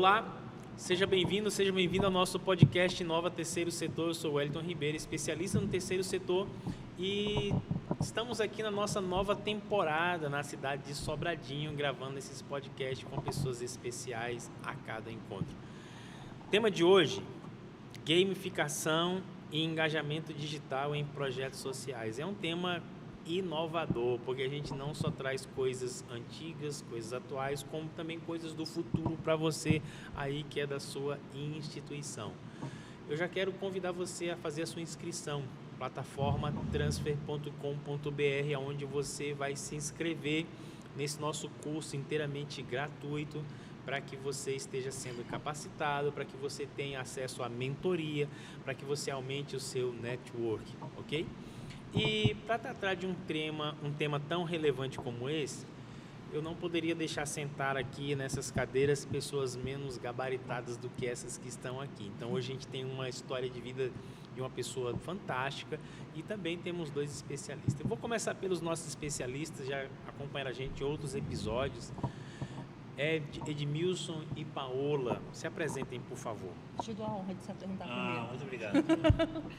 Olá, seja bem-vindo ao nosso podcast Inova Terceiro Setor. Eu sou o Wellington Ribeiro, especialista no terceiro setor, e estamos aqui na nossa nova temporada na cidade de Sobradinho, gravando esses podcasts com pessoas especiais a cada encontro. O tema de hoje, gamificação e engajamento digital em projetos sociais. É um tema inovador, porque a gente não só traz coisas antigas, coisas atuais, como também coisas do futuro para você aí que é da sua instituição. Eu já quero convidar você a fazer a sua inscrição, plataforma transfer.com.br, onde você vai se inscrever nesse nosso curso inteiramente gratuito, para que você esteja sendo capacitado, para que você tenha acesso à mentoria, para que você aumente o seu network, ok? E para tratar de um tema tão relevante como esse, eu não poderia deixar sentar aqui nessas cadeiras pessoas menos gabaritadas do que essas que estão aqui. Então hoje a gente tem uma história de vida de uma pessoa fantástica e também temos dois especialistas. Eu vou começar pelos nossos especialistas, já acompanharam a gente em outros episódios. Edmilson e Paola, se apresentem, por favor. Te dou a honra de se apresentar primeiro. Muito obrigado.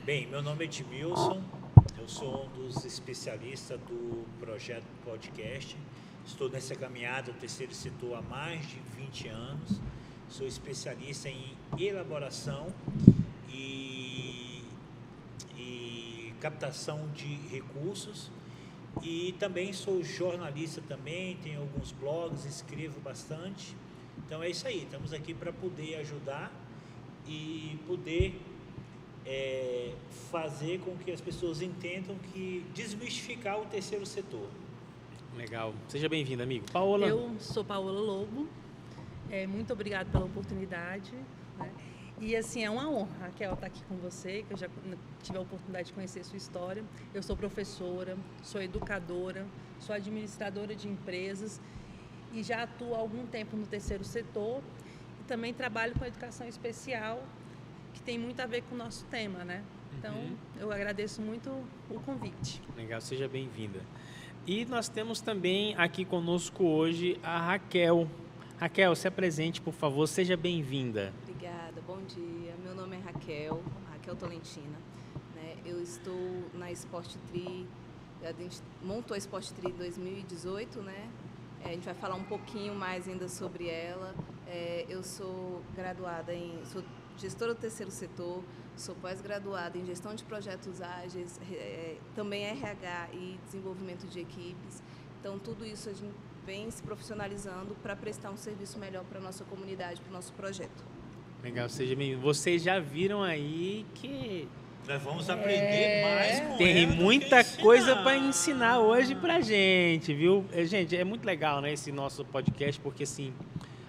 Bem, meu nome é Edmilson, eu sou um dos especialistas do projeto podcast. Estou nessa caminhada do terceiro setor há mais de 20 anos. Sou especialista em elaboração e captação de recursos. E também sou jornalista também, tenho alguns blogs, escrevo bastante. Então é isso aí, estamos aqui para poder ajudar e poder fazer com que as pessoas entendam que desmistificar o terceiro setor. Legal, seja bem-vindo, amigo. Paola. Eu sou Paola Lobo, muito obrigado pela oportunidade, né? E assim, é uma honra, Raquel, estar aqui com você, que eu já tive a oportunidade de conhecer a sua história. Eu sou professora, sou educadora, sou administradora de empresas e já atuo há algum tempo no terceiro setor e também trabalho com educação especial, que tem muito a ver com o nosso tema, né? Então, eu agradeço muito o convite. Legal, seja bem-vinda. E nós temos também aqui conosco hoje a Raquel. Raquel, se apresente, por favor, seja bem-vinda. Obrigada, bom dia. Meu nome é Raquel Tolentina, né? Eu estou na Sport Tri, a gente montou a Sport Tri em 2018, né? A gente vai falar um pouquinho mais ainda sobre ela. Eu sou graduada sou gestora do terceiro setor, sou pós-graduada em gestão de projetos ágeis, também RH e desenvolvimento de equipes. Então, tudo isso a gente vem se profissionalizando para prestar um serviço melhor para a nossa comunidade, para o nosso projeto. Legal, seja bem-vindo. Vocês já viram aí que Nós vamos aprender mais com tem ela muita coisa para ensinar hoje pra gente, viu? Gente, é muito legal, né, esse nosso podcast, porque assim,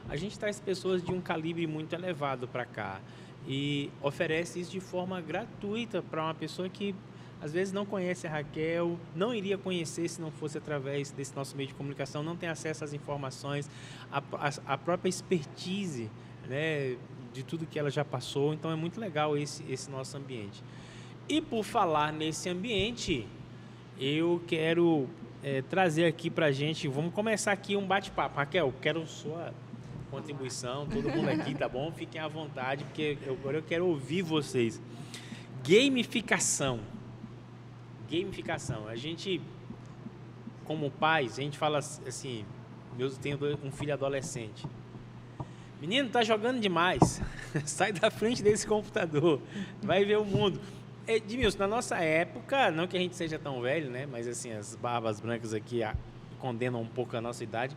a gente traz pessoas de um calibre muito elevado para cá e oferece isso de forma gratuita para uma pessoa que às vezes não conhece a Raquel, não iria conhecer se não fosse através desse nosso meio de comunicação, não tem acesso às informações, a própria expertise, né, de tudo que ela já passou. Então é muito legal esse nosso ambiente. E por falar nesse ambiente, eu quero trazer aqui pra gente, vamos começar aqui um bate-papo. Raquel, quero sua contribuição, todo mundo aqui, tá bom? Fiquem à vontade, porque agora eu quero ouvir vocês. Gamificação. A gente, como pais, a gente fala assim, eu tenho um filho adolescente. Menino, tá jogando demais. Sai da frente desse computador. Vai ver o mundo. Edmilson, na nossa época, não que a gente seja tão velho, né? Mas assim, as barbas brancas aqui condenam um pouco a nossa idade.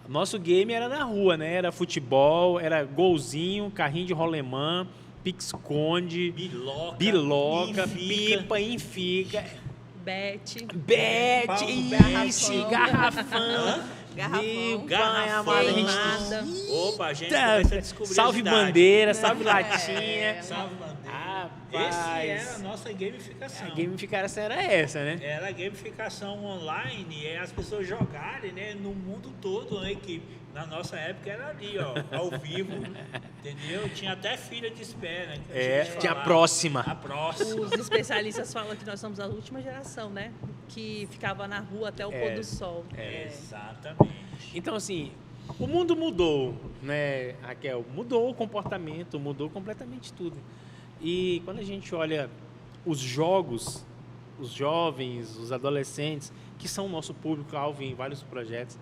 Nosso game era na rua, né? Era futebol, era golzinho, carrinho de rolemã, pique-esconde, biloca, pipa, enfica. Bete, Isso, garrafão. Garrafão. Opa, a gente começa a descobrir. Salve bandeira, salve latinha. Salve bandeira. Rapaz, Esse era a nossa gamificação. A gamificação era essa, né? Era a gamificação online, as pessoas jogarem, né, no mundo todo, né, que na nossa época era ali, ó, ao vivo, entendeu? Tinha até filha de espera. Tinha a próxima. A próxima. os especialistas falam que nós somos a última geração, né? Que ficava na rua até o pôr do sol. Exatamente. Então, assim, O mundo mudou, né, Raquel? Mudou o comportamento, mudou completamente tudo. E quando a gente olha os jogos, os jovens, os adolescentes, que são o nosso público-alvo em vários projetos,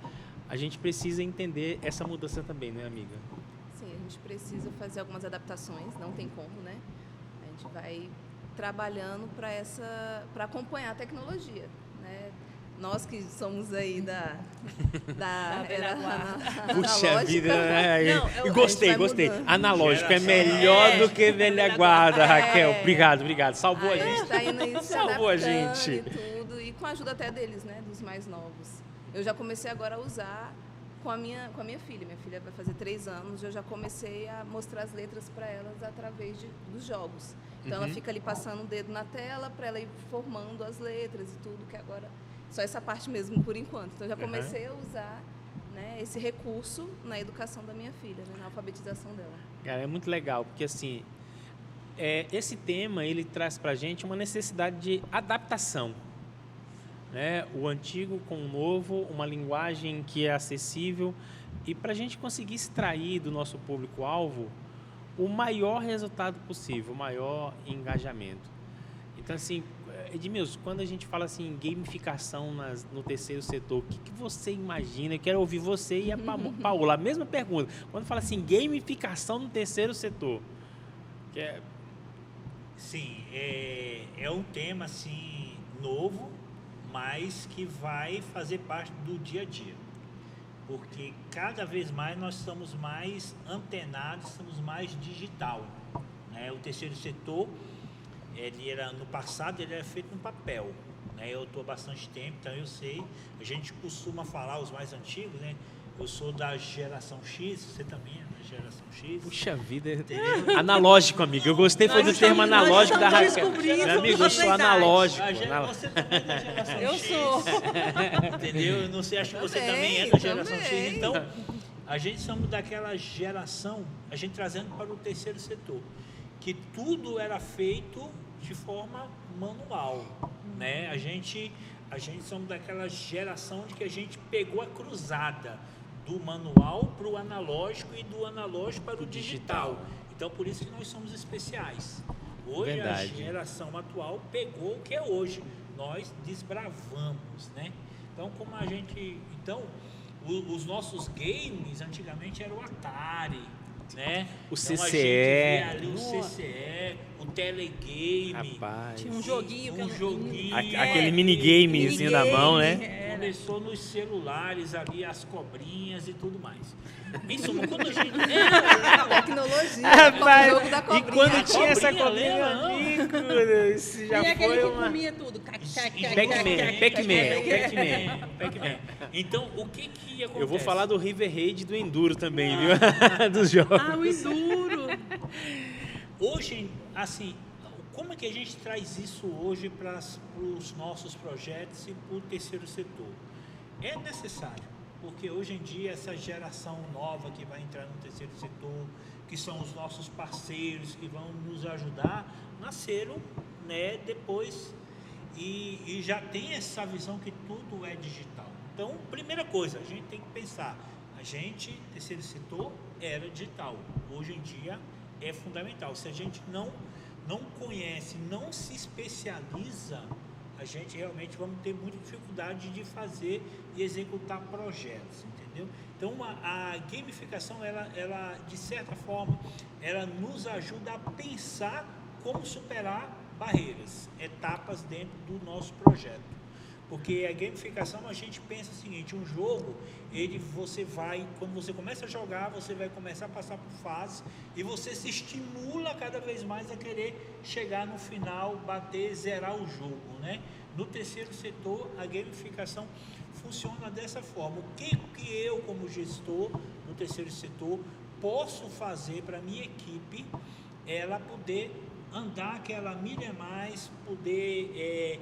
a gente precisa entender essa mudança também, né, amiga? Sim, a gente precisa fazer algumas adaptações, não tem como, né? A gente vai trabalhando para acompanhar a tecnologia, né? Nós que somos aí da era Puxa analógica. vida, Não, gostei. mudando. Analógico é Geração. melhor do que velha guarda, Raquel. Obrigado. Salvou a A gente gente. está indo aí se Salvou a adaptando gente. e tudo, e com a ajuda até deles, né, dos mais novos. Eu já comecei agora a usar com a minha filha. Minha filha vai fazer 3 anos, eu já comecei a mostrar as letras para elas através dos jogos. Então ela fica ali passando o dedo na tela para ela ir formando as letras e tudo, que agora só essa parte mesmo por enquanto. Então eu já comecei a usar, né, esse recurso na educação da minha filha, né, na alfabetização dela. Cara, é muito legal, porque assim, esse tema ele traz pra gente uma necessidade de adaptação, né? O antigo com o novo, uma linguagem que é acessível, e para a gente conseguir extrair do nosso público-alvo o maior resultado possível, o maior engajamento. Então, assim, Edmilson, quando a gente fala assim, gamificação no terceiro setor, o que você imagina? Eu quero ouvir você e a Paola. A mesma pergunta. Quando fala assim, gamificação no terceiro setor, Sim, é um tema assim novo, mas que vai fazer parte do dia a dia. Porque cada vez mais nós estamos mais antenados, estamos mais digital, né? O terceiro setor, no passado ele era feito no papel, né? Eu estou há bastante tempo, então eu sei. A gente costuma falar, os mais antigos, né? Eu sou da geração X, você também é da geração X. Puxa vida, Entendeu? analógico, amigo. Eu gostei foi do termo analógico da Raquel. descobrindo Meu amigo, eu sou nossa idade. analógico. Você também é da geração Eu X. sou. Entendeu? Eu não sei, acho que você também é da geração X. Então, a gente somos daquela geração, a gente trazendo para o terceiro setor, que tudo era feito de forma manual, né? A gente somos daquela geração de que a gente pegou a cruzada do manual para o analógico e do analógico para o digital. Então, por isso que nós somos especiais. Hoje, Verdade. a geração atual pegou o que é hoje. Nós desbravamos, né? Então, os nossos games antigamente eram o Atari, né? O Então, CCE. a gente vê ali o CCE, o telegame. Rapaz. Tinha um joguinho que eu não- joguinho. Aquele minigamezinho na mão, né? Começou nos celulares ali, as cobrinhas e tudo mais. Em suma, quando a gente... Tecnologia, Rapaz, o jogo da e cobrinha. quando tinha essa cobrinha, cobrinha, lembra? amigo, isso já E aquele foi que uma... comia tudo. Pac-Man. Então, o que acontece? Eu vou falar do River Raid e do Enduro também, viu? Dos jogos. Ah, o Enduro. Hoje, assim, como é que a gente traz isso hoje para os nossos projetos e para o terceiro setor? É necessário, porque hoje em dia essa geração nova que vai entrar no terceiro setor, que são os nossos parceiros que vão nos ajudar, nasceram, né, depois e já tem essa visão que tudo é digital. Então, primeira coisa, a gente tem que pensar, terceiro setor era digital, hoje em dia é fundamental. Se a gente não conhece, não se especializa, a gente realmente vamos ter muita dificuldade de fazer e executar projetos, entendeu? Então, a gamificação, ela, de certa forma, ela nos ajuda a pensar como superar barreiras, etapas dentro do nosso projeto. Porque a gamificação, a gente pensa o seguinte, um jogo, quando você começa a jogar, você vai começar a passar por fases e você se estimula cada vez mais a querer chegar no final, bater, zerar o jogo, né? No terceiro setor, a gamificação funciona dessa forma. O que eu, como gestor no terceiro setor, posso fazer para a minha equipe, ela poder andar aquela milha a mais, poder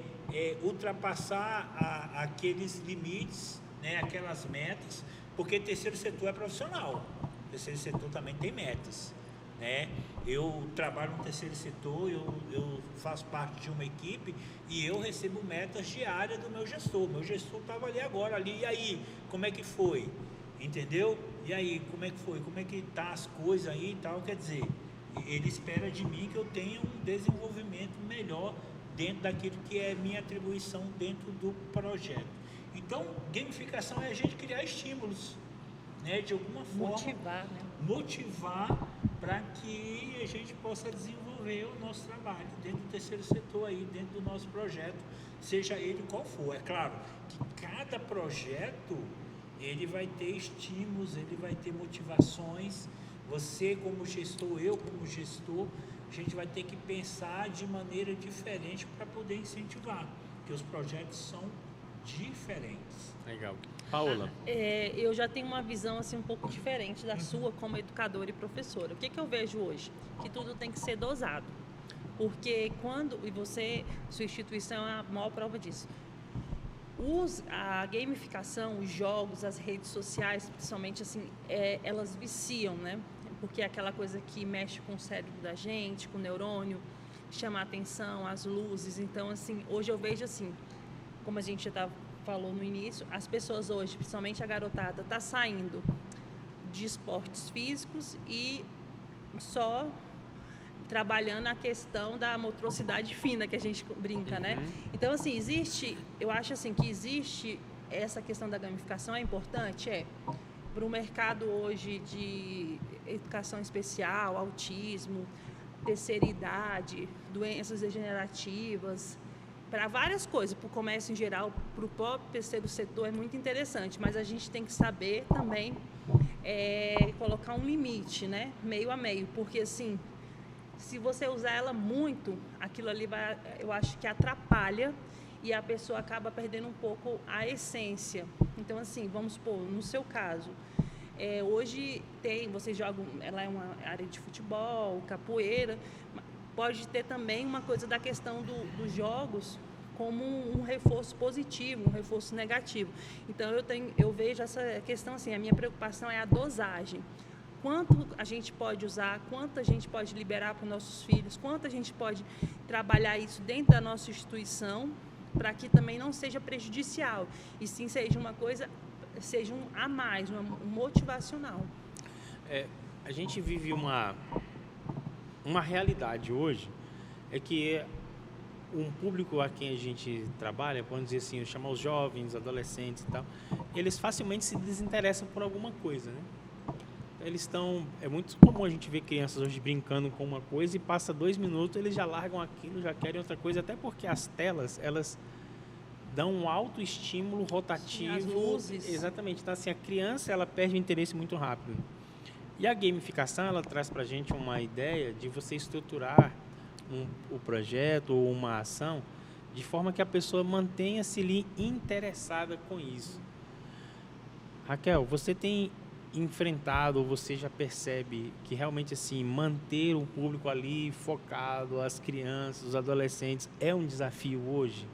ultrapassar aqueles limites, né, aquelas metas, porque terceiro setor é profissional, terceiro setor também tem metas, né? Eu trabalho no terceiro setor, eu faço parte de uma equipe e eu recebo metas diárias do meu gestor estava ali agora, e aí, como é que foi? entendeu? E aí, como é que foi? Como é que tá as coisas aí e tal? Quer dizer, ele espera de mim que eu tenha um desenvolvimento melhor dentro daquilo que é minha atribuição dentro do projeto. Então, gamificação é a gente criar estímulos, né? De alguma forma, motivar para que a gente possa desenvolver o nosso trabalho dentro do terceiro setor aí, dentro do nosso projeto, seja ele qual for. É claro que cada projeto ele vai ter estímulos, ele vai ter motivações. Você como gestor, eu como gestor, a gente vai ter que pensar de maneira diferente para poder incentivar, porque os projetos são diferentes. Legal. Paola? Eu já tenho uma visão assim um pouco diferente da sua como educadora e professora. O que eu vejo hoje? Que tudo tem que ser dosado. Porque sua instituição é a maior prova disso. A gamificação, os jogos, as redes sociais, principalmente assim, elas viciam, né? Porque é aquela coisa que mexe com o cérebro da gente, com o neurônio, chama a atenção, as luzes. Então, assim, hoje eu vejo assim, como a gente já falou no início, as pessoas hoje, principalmente a garotada, está saindo de esportes físicos e só trabalhando a questão da motricidade fina, que a gente brinca, né? Então, assim, eu acho assim que existe essa questão da gamificação, é importante, para o mercado hoje de educação especial, autismo, terceira idade, doenças degenerativas, para várias coisas, para o comércio em geral, para o próprio terceiro setor é muito interessante, mas a gente tem que saber também colocar um limite, né? Meio a meio, porque assim, se você usar ela muito, aquilo ali eu acho que atrapalha e a pessoa acaba perdendo um pouco a essência. Então, assim, vamos supor, no seu caso, hoje vocês jogam, ela é uma área de futebol, capoeira, pode ter também uma coisa da questão dos jogos como um reforço positivo, um reforço negativo. Então, eu vejo essa questão assim, a minha preocupação é a dosagem. Quanto a gente pode usar, quanto a gente pode liberar para os nossos filhos, quanto a gente pode trabalhar isso dentro da nossa instituição, para que também não seja prejudicial, e sim seja uma coisa, seja um a mais, um motivacional. A gente vive uma realidade hoje, é que um público a quem a gente trabalha, vamos dizer assim, chamar os jovens, adolescentes e tal, eles facilmente se desinteressam por alguma coisa, né? É muito comum a gente ver crianças hoje brincando com uma coisa e passa 2 minutos, eles já largam aquilo, já querem outra coisa, até porque as telas, elas dão um alto estímulo rotativo. As luzes. Exatamente. Então, assim, a criança, ela perde o interesse muito rápido. E a gamificação, ela traz pra gente uma ideia de você estruturar o projeto ou uma ação de forma que a pessoa mantenha-se ali interessada com isso. Raquel, você tem enfrentado, ou você já percebe que realmente assim, manter o público ali focado, as crianças, os adolescentes, é um desafio hoje?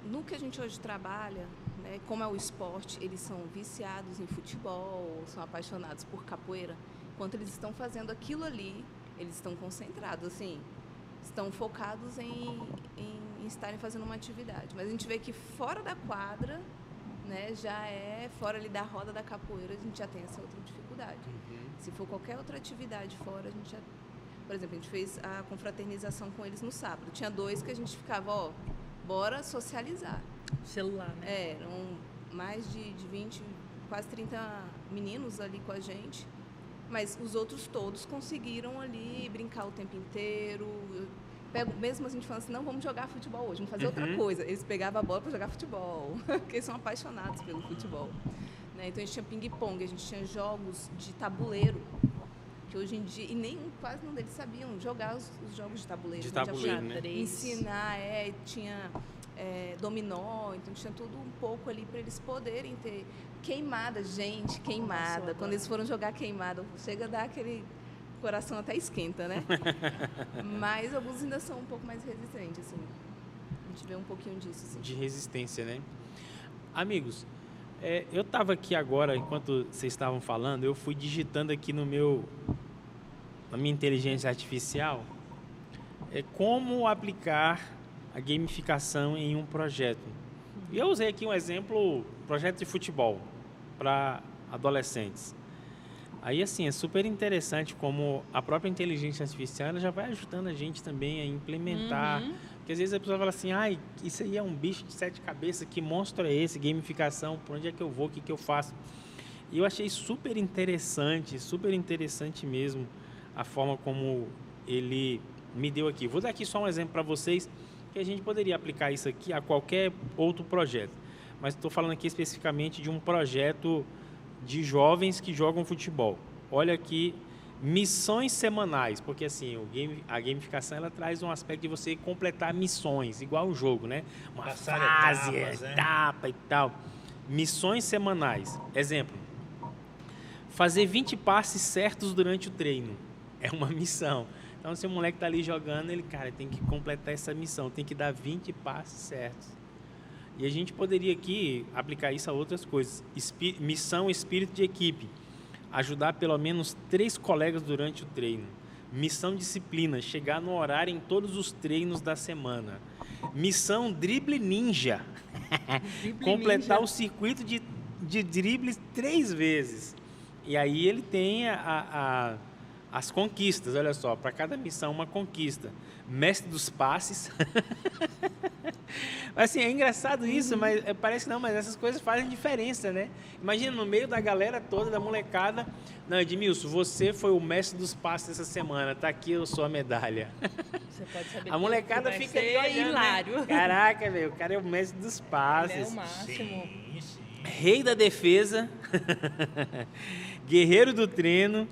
No que a gente hoje trabalha, né, como é o esporte, eles são viciados em futebol, são apaixonados por capoeira. Enquanto eles estão fazendo aquilo ali, eles estão concentrados, assim, estão focados em estarem fazendo uma atividade. Mas a gente vê que fora da quadra, né, já fora ali da roda da capoeira, a gente já tem essa outra dificuldade. Se for qualquer outra atividade fora, a gente já... Por exemplo, a gente fez a confraternização com eles no sábado. Tinha 2 que a gente ficava, bora socializar. Celular, né? Eram mais de 20, quase 30 meninos ali com a gente, mas os outros todos conseguiram ali brincar o tempo inteiro. Mesmo a gente falando assim, não, vamos jogar futebol hoje, vamos fazer outra coisa. Eles pegavam a bola para jogar futebol, porque eles são apaixonados pelo futebol. Né? Então, a gente tinha ping-pong, a gente tinha jogos de tabuleiro, que hoje em dia, quase nenhum deles sabiam jogar os jogos de tabuleiro. De tabuleiro, né? Ensinar, tinha dominó, então tinha tudo um pouco ali para eles poderem ter queimada. Gente, queimada. Nossa, quando eles foram jogar queimada, chega a dar aquele... O coração até esquenta, né? Mas alguns ainda são um pouco mais resistentes, assim. A gente vê um pouquinho disso, assim. De resistência, né? Amigos, eu estava aqui agora, enquanto vocês estavam falando, eu fui digitando aqui na minha inteligência artificial como aplicar a gamificação em um projeto. E eu usei aqui um exemplo, projeto de futebol. para adolescentes. Aí, assim, é super interessante como a própria inteligência artificial ela já vai ajudando a gente também a implementar. Porque às vezes a pessoa fala assim, ai, isso aí é um bicho de 7 cabeças, que monstro é esse? Gamificação, por onde é que eu vou, o que que eu faço? E eu achei super interessante mesmo a forma como ele me deu aqui. Vou dar aqui só um exemplo para vocês, que a gente poderia aplicar isso aqui a qualquer outro projeto. Mas estou falando aqui especificamente de um projeto de jovens que jogam futebol. Olha aqui, missões semanais, porque assim, a gamificação ela traz um aspecto de você completar missões, igual o jogo, né? Uma Passar fase, etapas, né? etapa e tal. Missões semanais. Exemplo, fazer 20 passes certos durante o treino. É uma missão. Então, se o moleque está ali jogando, ele, cara, tem que completar essa missão, tem que dar 20 passes certos. E a gente poderia aqui aplicar isso a outras coisas. Missão espírito de equipe. Ajudar pelo menos 3 colegas durante o treino. Missão disciplina. Chegar no horário em todos os treinos da semana. Missão drible ninja. Completar o circuito de dribles 3 vezes. E aí ele tem as conquistas. Olha só, para cada missão uma conquista. Mestre dos passes. Assim, é engraçado isso, mas parece que não, mas essas coisas fazem diferença, né? Imagina, no meio da galera toda, da molecada, não, Edmilson, você foi o mestre dos passes essa semana, tá aqui a sua medalha. Você pode saber A molecada que vai fica ali ser olhando, hilário. né? Caraca, velho, o cara é o mestre dos passes. Ele é o máximo. Sim, sim. Rei da defesa, guerreiro do treino,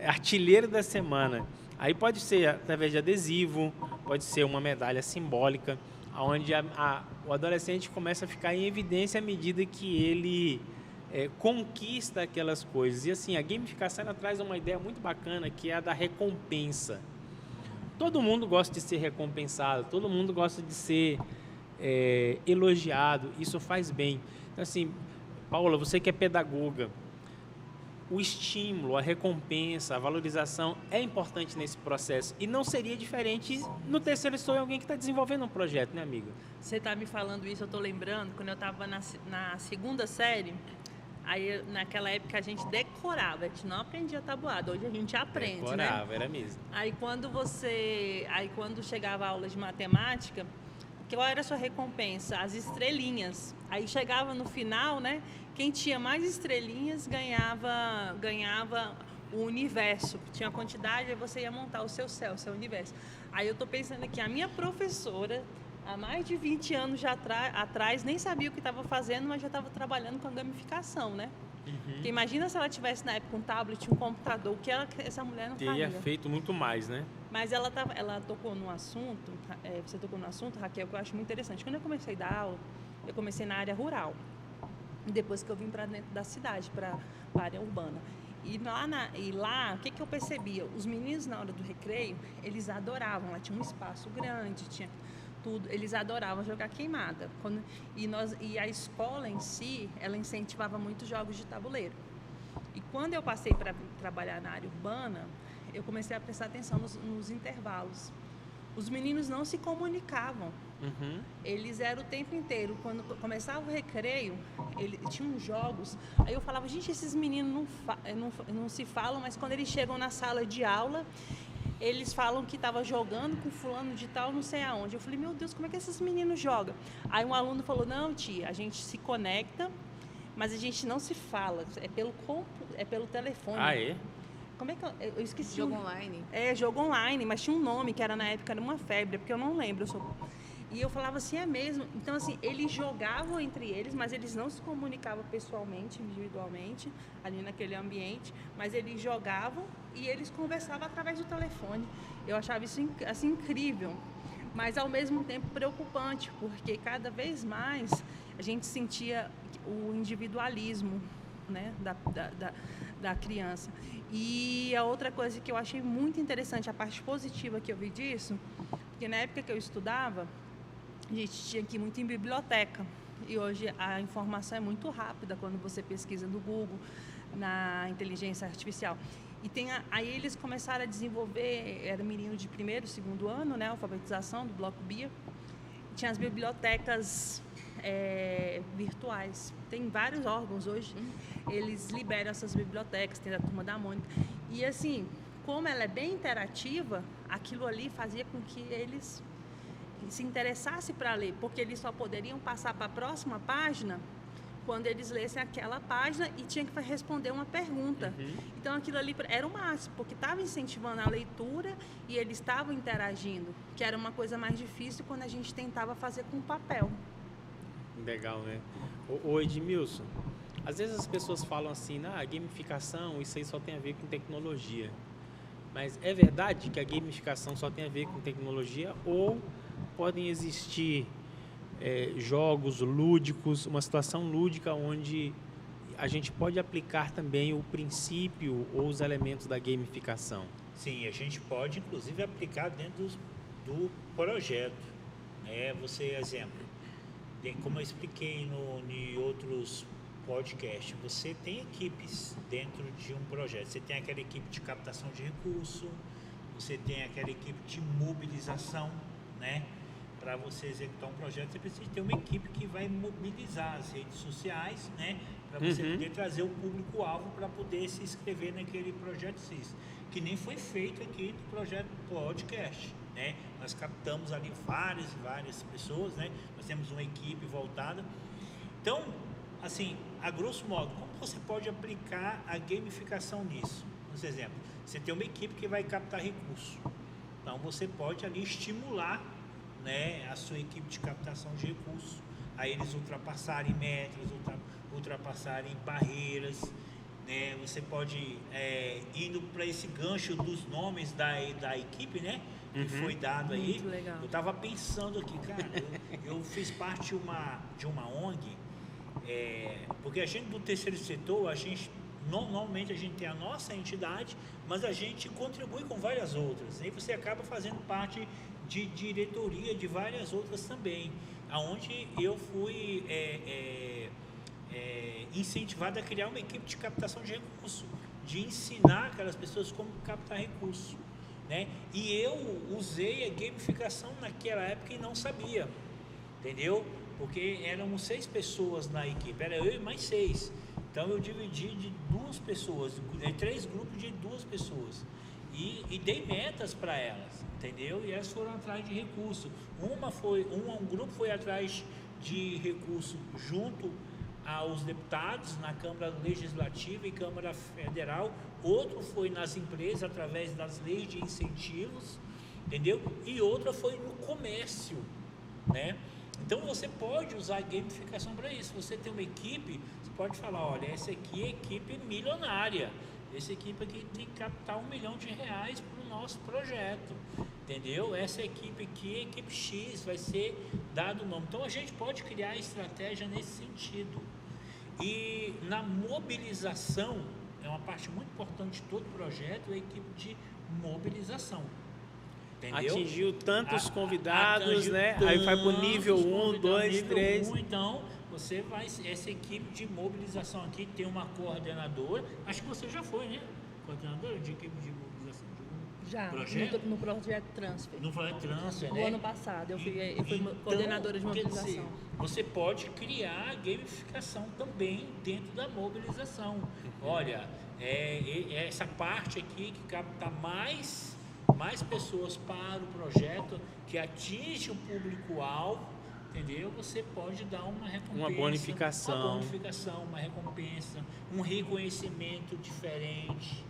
artilheiro da semana. Aí pode ser através de adesivo, pode ser uma medalha simbólica, onde o adolescente começa a ficar em evidência à medida que ele conquista aquelas coisas. E assim, a gamificação ela traz uma ideia muito bacana, que é a da recompensa. Todo mundo gosta de ser recompensado, todo mundo gosta de ser elogiado, isso faz bem. Então assim, Paula, você que é pedagoga, o estímulo, a recompensa, a valorização é importante nesse processo. E não seria diferente no terceiro setor, alguém que está desenvolvendo um projeto, né, amiga? Você está me falando isso, eu estou lembrando, quando eu estava na segunda série, aí naquela época a gente decorava, a gente não aprendia tabuada, hoje a gente aprende, Decorava, né? era mesmo. Aí quando chegava a aula de matemática, qual era a sua recompensa? As estrelinhas. Aí chegava no final, né? Quem tinha mais estrelinhas ganhava o universo. Tinha quantidade, aí você ia montar o seu céu, o seu universo. Aí eu estou pensando aqui, a minha professora, há mais de 20 anos já atrás, nem sabia o que estava fazendo, mas já estava trabalhando com a gamificação, né? Porque imagina se ela tivesse na época um tablet, um computador, o que essa mulher não faria. Teria feito muito mais, né? Mas ela tocou no assunto, você tocou no assunto, Raquel, que eu acho muito interessante. Quando eu comecei a dar aula, eu comecei na área rural. Depois que eu vim para dentro da cidade, para a área urbana. E lá, o que eu percebia? Os meninos, na hora do recreio, eles adoravam. Lá tinha um espaço grande, tinha tudo. Eles adoravam jogar queimada. E a escola em si, ela incentivava muito jogos de tabuleiro. E quando eu passei para trabalhar na área urbana, eu comecei a prestar atenção nos intervalos. Os meninos não se comunicavam. Eles eram o tempo inteiro. Quando começava o recreio, tinham jogos. Aí eu falava, gente, esses meninos não se falam, mas quando eles chegam na sala de aula, eles falam que estava jogando com fulano de tal, não sei aonde. Eu falei, meu Deus, como é que esses meninos jogam? Aí um aluno falou, não, tia, a gente se conecta, mas a gente não se fala. É pelo telefone. Ah, é? Como é que eu esqueci? Jogo online. Jogo online, mas tinha um nome que era na época, era uma febre, porque eu não lembro. E eu falava assim, é mesmo? Então, assim, eles jogavam entre eles, mas eles não se comunicavam pessoalmente, individualmente, ali naquele ambiente, mas eles jogavam e eles conversavam através do telefone. Eu achava isso assim, incrível, mas ao mesmo tempo preocupante, porque cada vez mais a gente sentia o individualismo, né, da criança. E a outra coisa que eu achei muito interessante, a parte positiva que eu vi disso, porque na época que eu estudava, a gente tinha que ir muito em biblioteca. E hoje a informação é muito rápida quando você pesquisa no Google, na inteligência artificial. E aí eles começaram a desenvolver, era menino de 1º, 2º ano, né, alfabetização do Bloco BIA. Tinha as bibliotecas virtuais. Tem vários órgãos hoje, eles liberam essas bibliotecas, tem a Turma da Mônica. E assim, como ela é bem interativa, aquilo ali fazia com que eles se interessassem para ler, porque eles só poderiam passar para a próxima página quando eles lessem aquela página e tinha que responder uma pergunta. Então aquilo ali era o máximo, porque estava incentivando a leitura e eles estavam interagindo, que era uma coisa mais difícil quando a gente tentava fazer com papel. Legal, né? Ô Edmilson, às vezes as pessoas falam assim, gamificação, isso aí só tem a ver com tecnologia. Mas é verdade que a gamificação só tem a ver com tecnologia ou podem existir jogos lúdicos, uma situação lúdica onde a gente pode aplicar também o princípio ou os elementos da gamificação? Sim, a gente pode inclusive aplicar dentro do projeto. Você, exemplo, como eu expliquei em outros podcasts, você tem equipes dentro de um projeto. Você tem aquela equipe de captação de recurso, você tem aquela equipe de mobilização, né? Para você executar um projeto, você precisa ter uma equipe que vai mobilizar as redes sociais, né? Para você poder trazer o público-alvo para poder se inscrever naquele projeto CIS, que nem foi feito aqui no projeto podcast, né? Nós captamos ali várias pessoas, né? Nós temos uma equipe voltada. Então, assim, a grosso modo, como você pode aplicar a gamificação nisso? Por exemplo, você tem uma equipe que vai captar recurso. Então, você pode ali estimular, né, a sua equipe de captação de recursos, a eles ultrapassarem metas, ultrapassarem barreiras, né? Você pode, indo para esse gancho dos nomes da equipe, né, que foi dado aí. Muito legal. Eu estava pensando aqui, cara, eu fiz parte de uma ONG, porque a gente do terceiro setor, normalmente a gente tem a nossa entidade, mas a gente contribui com várias outras. Aí você acaba fazendo parte de diretoria de várias outras também, aonde eu fui incentivado a criar uma equipe de captação de recursos, de ensinar aquelas pessoas como captar recursos, né? E eu usei a gamificação naquela época e não sabia, entendeu? Porque éramos 6 pessoas na equipe, era eu e mais 6. Então eu dividi de 2 pessoas, 3 grupos de 2 pessoas. E dei metas para elas, entendeu? E elas foram atrás de recurso. Um grupo foi atrás de recurso junto aos deputados na Câmara Legislativa e Câmara Federal. Outro foi nas empresas através das leis de incentivos, entendeu? E outra foi no comércio, né? Então você pode usar a gamificação para isso. Você tem uma equipe, você pode falar, olha, essa aqui é equipe milionária. Essa equipe aqui tem que captar R$1 milhão para o nosso projeto, entendeu? Essa equipe aqui, a equipe X, vai ser dado o nome. Então a gente pode criar estratégia nesse sentido. E na mobilização, é uma parte muito importante de todo projeto, a equipe de mobilização. Entendeu? Atingiu tantos convidados, né? Aí vai para o nível 1, 2, 3. Então, você vai, essa equipe de mobilização aqui tem uma coordenadora, acho que você já foi, né? Coordenadora de equipe de mobilização de Já, projeto? no projeto Transfer. No projeto Transfer, O né? ano passado, eu fui Então, coordenadora de quer mobilização. dizer, você pode criar gamificação também dentro da mobilização. Olha, essa parte aqui que capta mais pessoas para o projeto, que atinge o público-alvo, entendeu? Você pode dar uma recompensa, uma bonificação, uma recompensa, um reconhecimento diferente,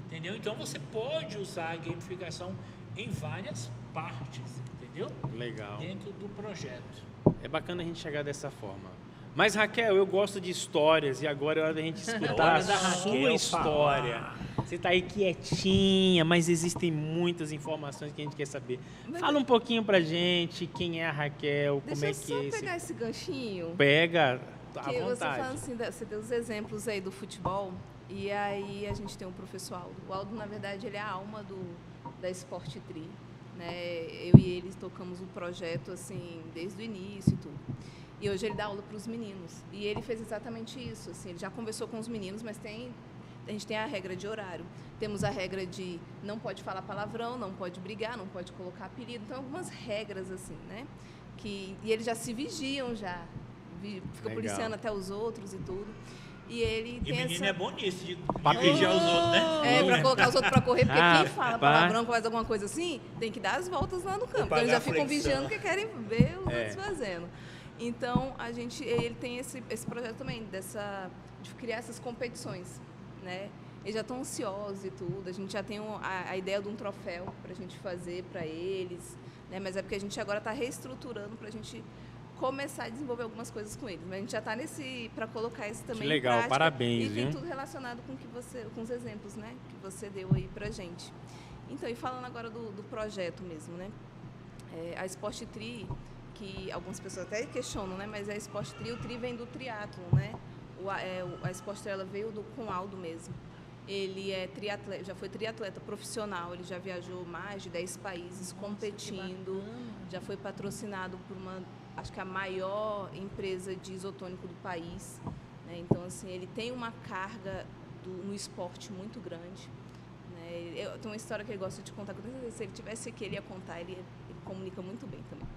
entendeu? Então você pode usar a gamificação em várias partes, entendeu? Legal. Dentro do projeto. É bacana a gente chegar dessa forma. Mas Raquel, eu gosto de histórias e agora é hora da gente escutar a sua história. Você está aí quietinha, mas existem muitas informações que a gente quer saber. Fala um pouquinho pra gente, quem é a Raquel, como é que é Deixa eu só pegar esse ganchinho. Pega, à Que você vontade. fala assim, você deu os exemplos aí do futebol, e aí a gente tem o professor Aldo. O Aldo, na verdade, ele é a alma da Sport Tri, né? Eu e ele tocamos o projeto, assim, desde o início e tudo. E hoje ele dá aula para os meninos. E ele fez exatamente isso, assim, ele já conversou com os meninos, mas a gente tem a regra de horário. Temos a regra de não pode falar palavrão, não pode brigar, não pode colocar apelido. Então, algumas regras, assim, né? E eles já se vigiam já. Legal. policiando até os outros e tudo. E ele E tem menino essa... é bom nisso, de Pra vigiar os outros, né? É, pra colocar os outros pra correr, porque quem fala Rapaz. palavrão, faz alguma coisa assim, tem que dar as voltas lá no campo. Então eles já ficam vigiando porque querem ver os outros fazendo. Então, ele tem esse projeto também, de criar essas competições, né? Eles já estão ansiosos e tudo, a gente já tem a ideia de um troféu pra gente fazer pra eles, né? Mas é porque a gente agora está reestruturando pra gente começar a desenvolver algumas coisas com eles. Mas a gente já está para colocar isso também Que legal, em prática. parabéns, E tem viu? tudo relacionado com os exemplos, né, que você deu aí pra gente. Então, e falando agora do projeto mesmo, né? A Sport Tri, que algumas pessoas até questionam, né? Mas a Sport Tri, o Tri vem do triatlon, né? A Sport Tri, ela veio com o Aldo mesmo. Ele já foi triatleta profissional, ele já viajou mais de 10 países competindo, já foi patrocinado por acho que a maior empresa de isotônico do país, né? Então, assim, ele tem uma carga no esporte muito grande, né? Tem uma história que ele gosta de contar, se ele tivesse aqui, ele ia contar, ele comunica muito bem também.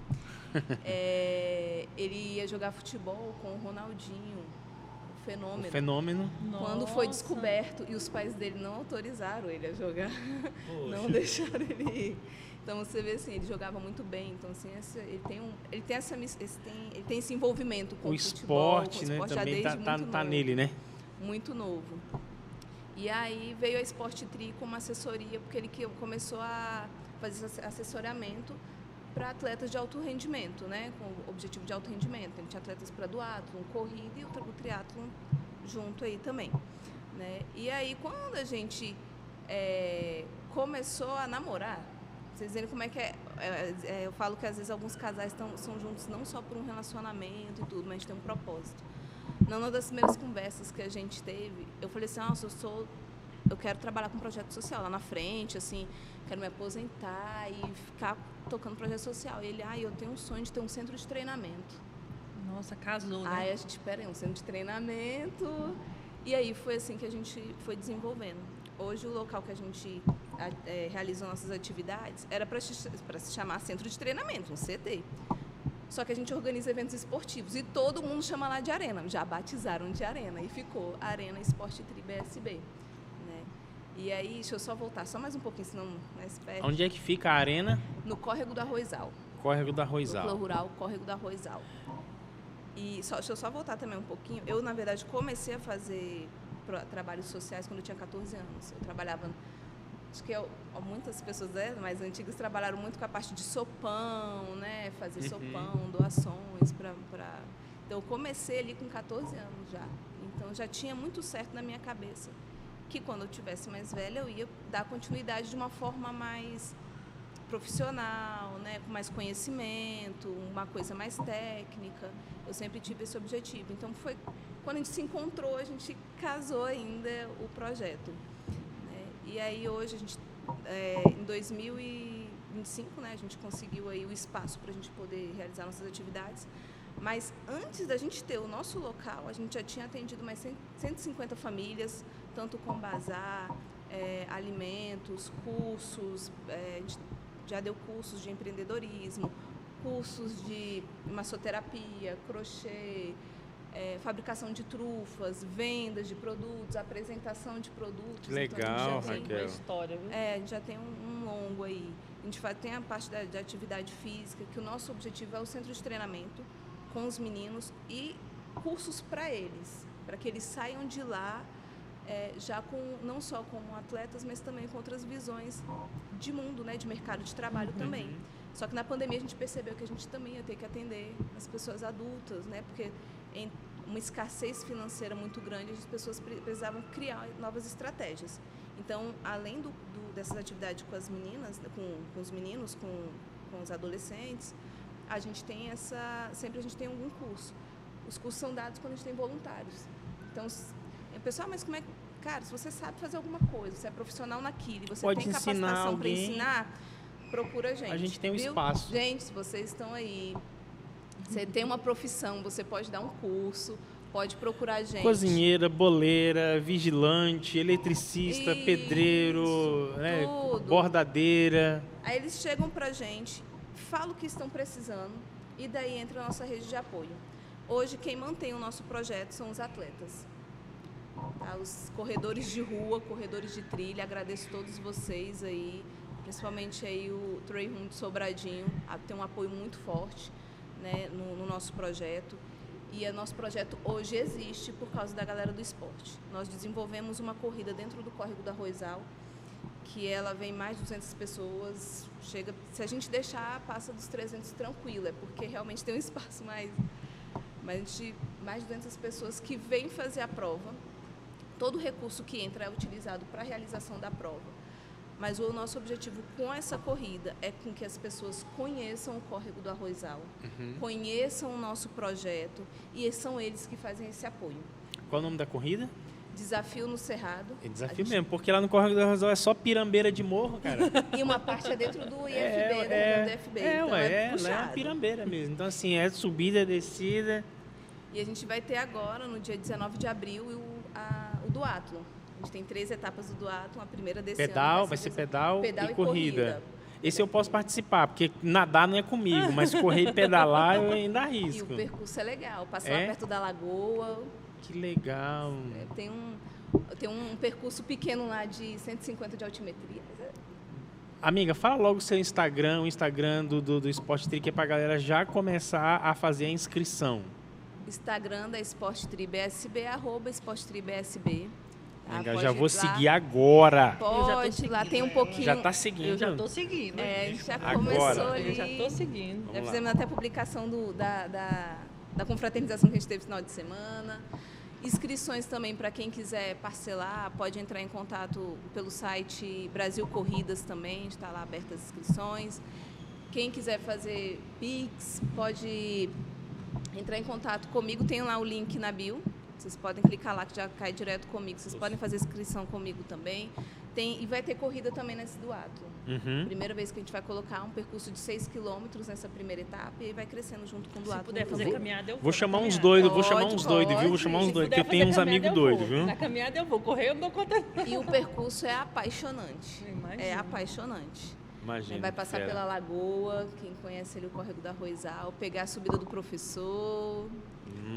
Ele ia jogar futebol com o Ronaldinho, o Fenômeno. O Fenômeno. Quando foi descoberto, e os pais dele não autorizaram ele a jogar, não deixaram ele ir. Então você vê assim, ele jogava muito bem, então assim, ele tem esse envolvimento com o futebol, esporte, com o né? esporte Também já desde muito tá novo, nele, né? muito novo. E aí veio a Sport Tri como assessoria, porque ele começou a fazer esse assessoramento para atletas de alto rendimento, né? Com o objetivo de alto rendimento. Ele tinha atletas para duatlon, corrida e o triatlon junto aí também, né? E aí quando a gente começou a namorar, vocês dizendo como é que eu falo que às vezes alguns casais são juntos não só por um relacionamento e tudo, mas a gente tem um propósito. Numa das primeiras conversas que a gente teve, eu falei assim, eu quero trabalhar com projeto social lá na frente, assim, quero me aposentar e ficar tocando projeto social. E ele, eu tenho um sonho de ter um centro de treinamento. Nossa, casou, né? Aí a gente, um centro de treinamento. E aí foi assim que a gente foi desenvolvendo. Hoje o local que a gente realiza nossas atividades era para se chamar Centro de Treinamento, um CT. Só que a gente organiza eventos esportivos e todo mundo chama lá de arena. Já batizaram de arena e ficou Arena Sport Tri BSB. Né? E aí, deixa eu só voltar, só mais um pouquinho, senão mais perto. Onde é que fica a arena? No Córrego do Arrozal. Córrego do Arrozal. Núcleo Rural, Córrego do Arrozal. E deixa eu só voltar também um pouquinho. Eu, na verdade, comecei a fazer trabalhos sociais quando eu tinha 14 anos. Eu trabalhava... Acho que muitas pessoas mais antigas trabalharam muito com a parte de sopão, né? Fazer sopão, doações para... Então, eu comecei ali com 14 anos já. Então, já tinha muito certo na minha cabeça que quando eu tivesse mais velha, eu ia dar continuidade de uma forma mais profissional, né? Com mais conhecimento, uma coisa mais técnica. Eu sempre tive esse objetivo. Então, foi quando a gente se encontrou, a gente casou ainda o projeto. E aí hoje a gente, em 2025, né, a gente conseguiu aí o espaço para a gente poder realizar nossas atividades. Mas antes da gente ter o nosso local, a gente já tinha atendido mais 150 famílias, tanto com bazar, alimentos, cursos, a gente já deu cursos de empreendedorismo, cursos de massoterapia, crochê, fabricação de trufas, vendas de produtos, apresentação de produtos. Legal, então, Raquel. Uma história, viu? a gente já tem um longo aí. A gente tem a parte da atividade física, que o nosso objetivo é o centro de treinamento com os meninos e cursos para eles, para que eles saiam de lá já não só como atletas, mas também com outras visões de mundo, né, de mercado de trabalho também. Só que na pandemia a gente percebeu que a gente também ia ter que atender as pessoas adultas, né, porque em uma escassez financeira muito grande, as pessoas precisavam criar novas estratégias. Então, além dessas atividades com as meninas, com os meninos, com os adolescentes, a gente tem sempre a gente tem algum curso. Os cursos são dados quando a gente tem voluntários. Então, pessoal, mas como é que... Cara, se você sabe fazer alguma coisa, você é profissional naquilo, você Pode tem ensinar capacitação para alguém. ensinar, procura a gente. A gente tem um viu? espaço. Gente, se vocês estão aí, você tem uma profissão, você pode dar um curso, pode procurar a gente. Cozinheira, boleira, vigilante, eletricista, Isso, pedreiro, né, tudo. bordadeira. Aí eles chegam pra gente, falam o que estão precisando e daí entra a nossa rede de apoio. Hoje, quem mantém o nosso projeto são os atletas. Tá? Os corredores de rua, corredores de trilha, agradeço a todos vocês aí, principalmente aí o Trail Run de Sobradinho, tem um apoio muito forte, né, no nosso projeto. E o nosso projeto hoje existe por causa da galera do esporte. Nós desenvolvemos uma corrida dentro do Córrego do Arrozal, que ela vem mais de 200 pessoas, chega, se a gente deixar, passa dos 300 tranquilo, é porque realmente tem um espaço mais de 200 pessoas que vêm fazer a prova. Todo o recurso que entra é utilizado para a realização da prova. Mas o nosso objetivo com essa corrida é com que as pessoas conheçam o Córrego do Arrozal, conheçam o nosso projeto, e são eles que fazem esse apoio. Qual o nome da corrida? Desafio no Cerrado. É desafio mesmo, porque lá no Córrego do Arrozal é só pirambeira de morro, cara. E uma parte é dentro do IFB, do IFB. Então é lá é uma pirambeira mesmo. Então, assim, é subida, descida. E a gente vai ter agora, no dia 19 de abril, o duatlon. A gente tem 3 etapas do duatlon. A primeira desse ano Vai ser pedal e corrida. corrida. Esse eu posso participar, porque nadar não é comigo, mas correr e pedalar eu ainda E arrisco. o percurso é legal. Passa lá perto da lagoa. Que legal. Tem um percurso pequeno lá de 150 de altimetria. Amiga, fala logo o seu Instagram, o Instagram do Sport Tri, que é pra galera já começar a fazer a inscrição. Instagram da Sport Tri BSB, @SportTriBSB. Tá? Já vou seguir agora. Pode, lá tem um pouquinho. Já tá seguindo? Eu já tô seguindo. A gente já Agora. começou ali. Eu já tô seguindo. Vamos Já lá. fizemos até a publicação da confraternização que a gente teve no final de semana. Inscrições também para quem quiser parcelar, pode entrar em contato pelo site Brasil Corridas também, está lá abertas as inscrições. Quem quiser fazer Pix, pode entrar em contato comigo, tem lá o link na bio, vocês podem clicar lá que já cai direto comigo, vocês podem fazer inscrição comigo também. E vai ter corrida também nesse duatlon. Primeira vez que a gente vai colocar um percurso de 6 quilômetros nessa primeira etapa e aí vai crescendo junto com o duatlon. Se puder fazer caminhada, eu vou. Vou chamar uns caminhada. doidos, viu? Pode. Vou chamar uns Se doidos, puder porque eu tenho uns fazer amigos caminhada, eu doidos, vou. viu? Na caminhada eu vou, correr eu não dou conta. E o percurso é apaixonante. Imagina. É apaixonante. Imagina. Vai passar fera. pela lagoa, quem conhece ali o Córrego do Arrozal, pegar a subida do professor,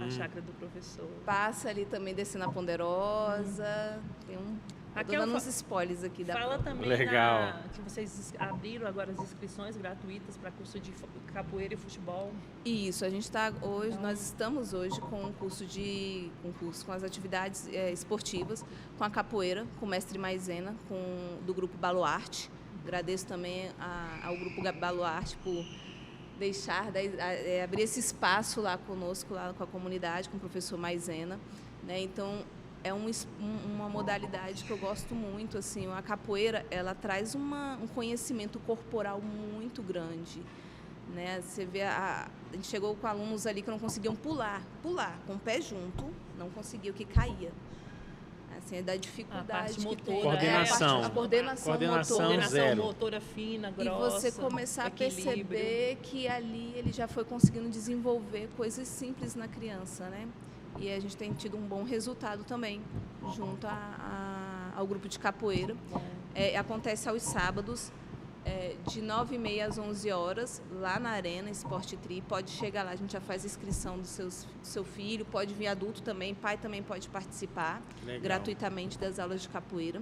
A chácara do professor. passa ali também descendo a Ponderosa. Tem tô Raquel, dando uns spoilers aqui da Fala prova. também Legal. que vocês abriram agora as inscrições gratuitas para curso de capoeira e futebol. Isso, a gente está hoje, nós estamos hoje com um curso com as atividades esportivas, com a capoeira, com o mestre Maisena, do grupo Baluarte. Agradeço também ao grupo Baluarte por deixar, abrir esse espaço lá conosco, lá com a comunidade, com o professor Maisena, né? Então, é uma modalidade que eu gosto muito, assim, a capoeira, ela traz um conhecimento corporal muito grande, né? Você vê, a gente chegou com alunos ali que não conseguiam pular, com o pé junto, não conseguiam, que caía. Assim, é da dificuldade A parte que motora, tem. Coordenação. A coordenação motora. Zero. motora fina, E grossa. você começar a equilíbrio. perceber que ali ele já foi conseguindo desenvolver coisas simples na criança, né? E a gente tem tido um bom resultado também, junto ao grupo de capoeira. Acontece aos sábados, de 9h30 às 11 horas, lá na Arena Sport Tri. Pode chegar lá, a gente já faz a inscrição do seu filho, pode vir adulto também, pai também pode participar. Legal. Gratuitamente das aulas de capoeira.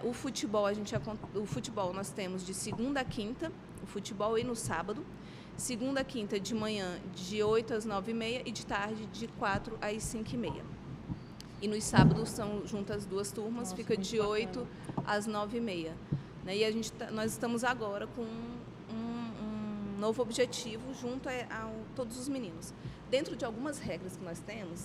O futebol nós temos de segunda a quinta, o futebol e no sábado. Segunda a quinta de manhã, de 8 às 9h30 e de tarde, de 4 às 5h30. E nos sábados são juntas as duas turmas, Nossa, fica muito de bacana. 8 às 9h30. Né? E nós estamos agora com um novo objetivo junto a todos os meninos. Dentro de algumas regras que nós temos,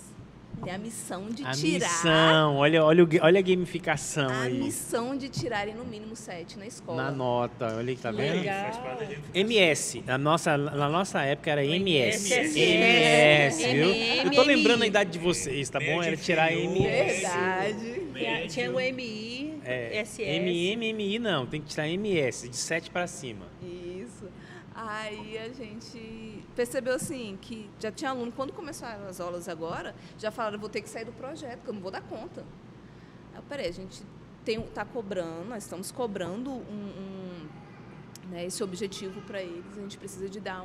tem a missão de tirar... missão, olha a gamificação A aí. missão de tirarem no mínimo 7 na escola. Na nota, olha aí, tá vendo? Legal. Faz parte da gente. MS, na nossa época era MS. SS, MS, viu? Eu tô MMI. lembrando a idade de vocês, tá bom? Era tirar MS. Verdade. Tinha o MI, SS. MMI não, tem que tirar MS, de 7 pra cima. Isso. Aí a gente percebeu assim que já tinha aluno, quando começaram as aulas agora, já falaram, eu vou ter que sair do projeto, que eu não vou dar conta. Aí, peraí, a gente está cobrando, nós estamos cobrando né, esse objetivo para eles, a gente precisa de dar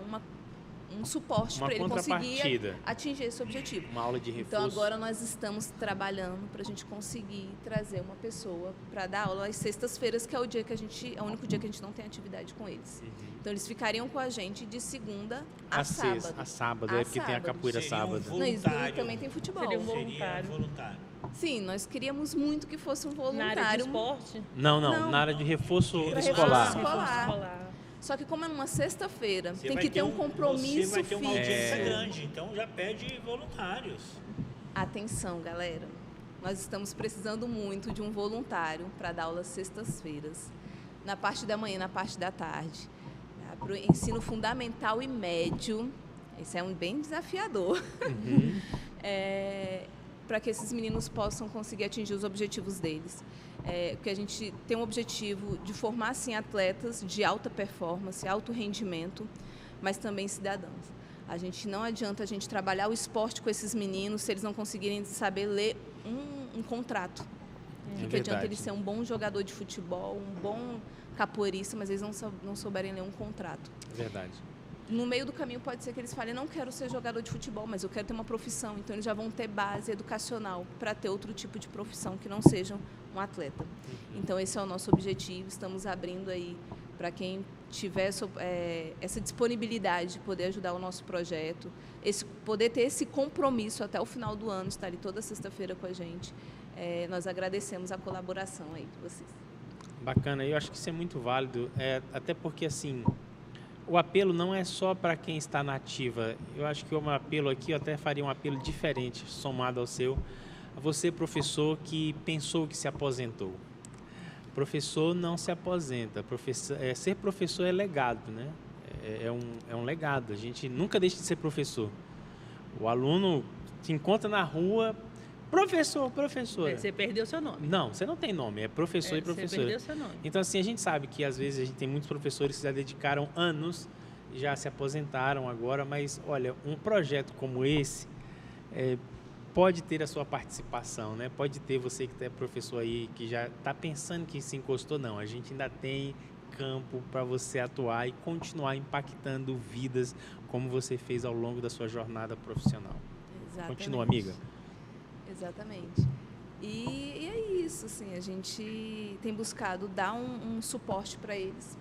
um suporte Uma para ele conseguir contrapartida. atingir esse objetivo. Uma aula de reforço. Então agora nós estamos trabalhando para a gente conseguir trazer uma pessoa para dar aula às sextas-feiras, que é o dia que é o único dia que a gente não tem atividade com eles. Então eles ficariam com a gente de segunda a sábado. A sábado, A é porque tem a sábado. capoeira Seria um sábado. Não, isso voluntário. também tem futebol. Seria um Seria voluntário. voluntário. Sim, nós queríamos muito que fosse um Na área de voluntário. esporte? Não, Não. na área de reforço Pra escolar. reforço escolar. Escolar. Só que como é numa sexta-feira, Você tem vai que ter um Você compromisso vai ter uma fixo. audiência grande, então já pede voluntários. Atenção, galera. Nós estamos precisando muito de um voluntário para dar aula sextas-feiras. Na parte da manhã, na parte da tarde. Para o ensino fundamental e médio. Esse é um bem desafiador. Para que esses meninos possam conseguir atingir os objetivos deles. Porque a gente tem um objetivo de formar, assim, atletas de alta performance, alto rendimento, mas também cidadãos. A gente não adianta a gente trabalhar o esporte com esses meninos se eles não conseguirem saber ler um contrato. É Que adianta verdade. ele ser um bom jogador de futebol, um bom capoeirista, mas eles não souberem ler um contrato. Verdade. No meio do caminho pode ser que eles falem, não quero ser jogador de futebol, mas eu quero ter uma profissão. Então eles já vão ter base educacional para ter outro tipo de profissão que não seja um atleta. Então esse é o nosso objetivo. Estamos abrindo aí para quem tiver essa disponibilidade de poder ajudar o nosso projeto, poder ter esse compromisso até o final do ano, estar ali toda sexta-feira com a gente. Nós agradecemos a colaboração aí de vocês. Bacana, eu acho que isso é muito válido, até porque assim, o apelo não é só para quem está na ativa. Eu acho que um apelo aqui, eu até faria um apelo diferente, somado ao seu, a você, professor, que pensou que se aposentou. Professor não se aposenta, ser professor é legado, né? É um legado, a gente nunca deixa de ser professor. O aluno te encontra na rua, professor, professora. Você perdeu seu nome. Não, você não tem nome, é professor e professora. Você perdeu seu nome. Então, assim, a gente sabe que às vezes a gente tem muitos professores que já dedicaram anos, já se aposentaram agora, mas olha, um projeto como esse pode ter a sua participação, né? Pode ter você que é professor aí, que já está pensando que se encostou, não. A gente ainda tem campo para você atuar e continuar impactando vidas como você fez ao longo da sua jornada profissional. Exatamente. Continua, amiga. Exatamente. E é isso, assim, a gente tem buscado dar um suporte para eles,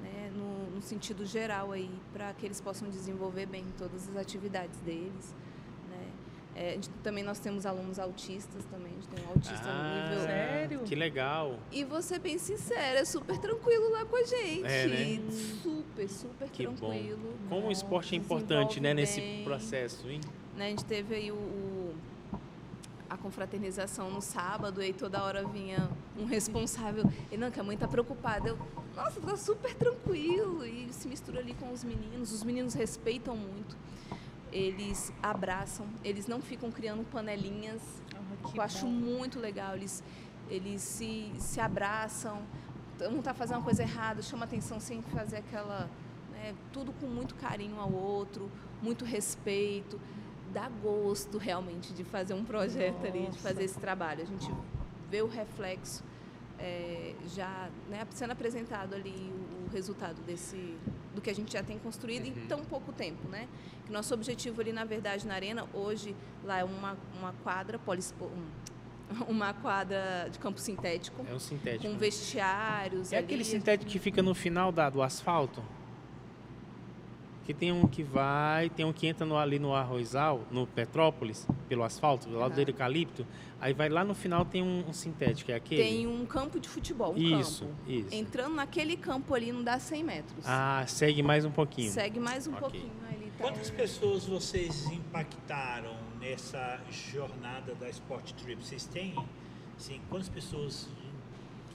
né, no sentido geral aí, para que eles possam desenvolver bem todas as atividades deles, né. Também nós temos alunos autistas também, a gente tem um autista no nível... Sério? Que legal. E vou ser bem sincera, é super tranquilo lá com a gente, Né? super Que bom. tranquilo. Como o esporte é importante, né, nesse processo, hein? Né, a gente teve aí a confraternização no sábado, e aí toda hora vinha um responsável, e não, que a mãe tá preocupada. Eu, nossa, tá super tranquilo, e se mistura ali com os meninos respeitam muito, eles abraçam, eles não ficam criando panelinhas, que eu acho muito legal, eles se abraçam, um tá fazendo uma coisa errada, chama atenção sem fazer aquela, né, tudo com muito carinho ao outro, muito respeito. Dá gosto realmente de fazer um projeto ali, de fazer esse trabalho. A gente vê o reflexo já, né, sendo apresentado ali o resultado do que a gente já tem construído em tão pouco tempo, né? Que nosso objetivo ali, na verdade, na Arena, hoje, lá é uma quadra uma quadra de campo sintético. É um sintético. Com vestiários. É ali, aquele sintético que fica no final do asfalto? Que tem um que vai, tem um que entra ali no Arrozal, no Petrópolis, pelo asfalto, do lado do eucalipto. Aí vai lá no final, tem um sintético, é aquele? Tem um campo de futebol, Isso. Entrando naquele campo ali, não dá 100 metros. Ah, segue mais um pouquinho. Segue mais um Ok. pouquinho. Ali tá Quantas pessoas vocês impactaram nessa jornada da Sport Trip? Vocês têm? Sim, quantas pessoas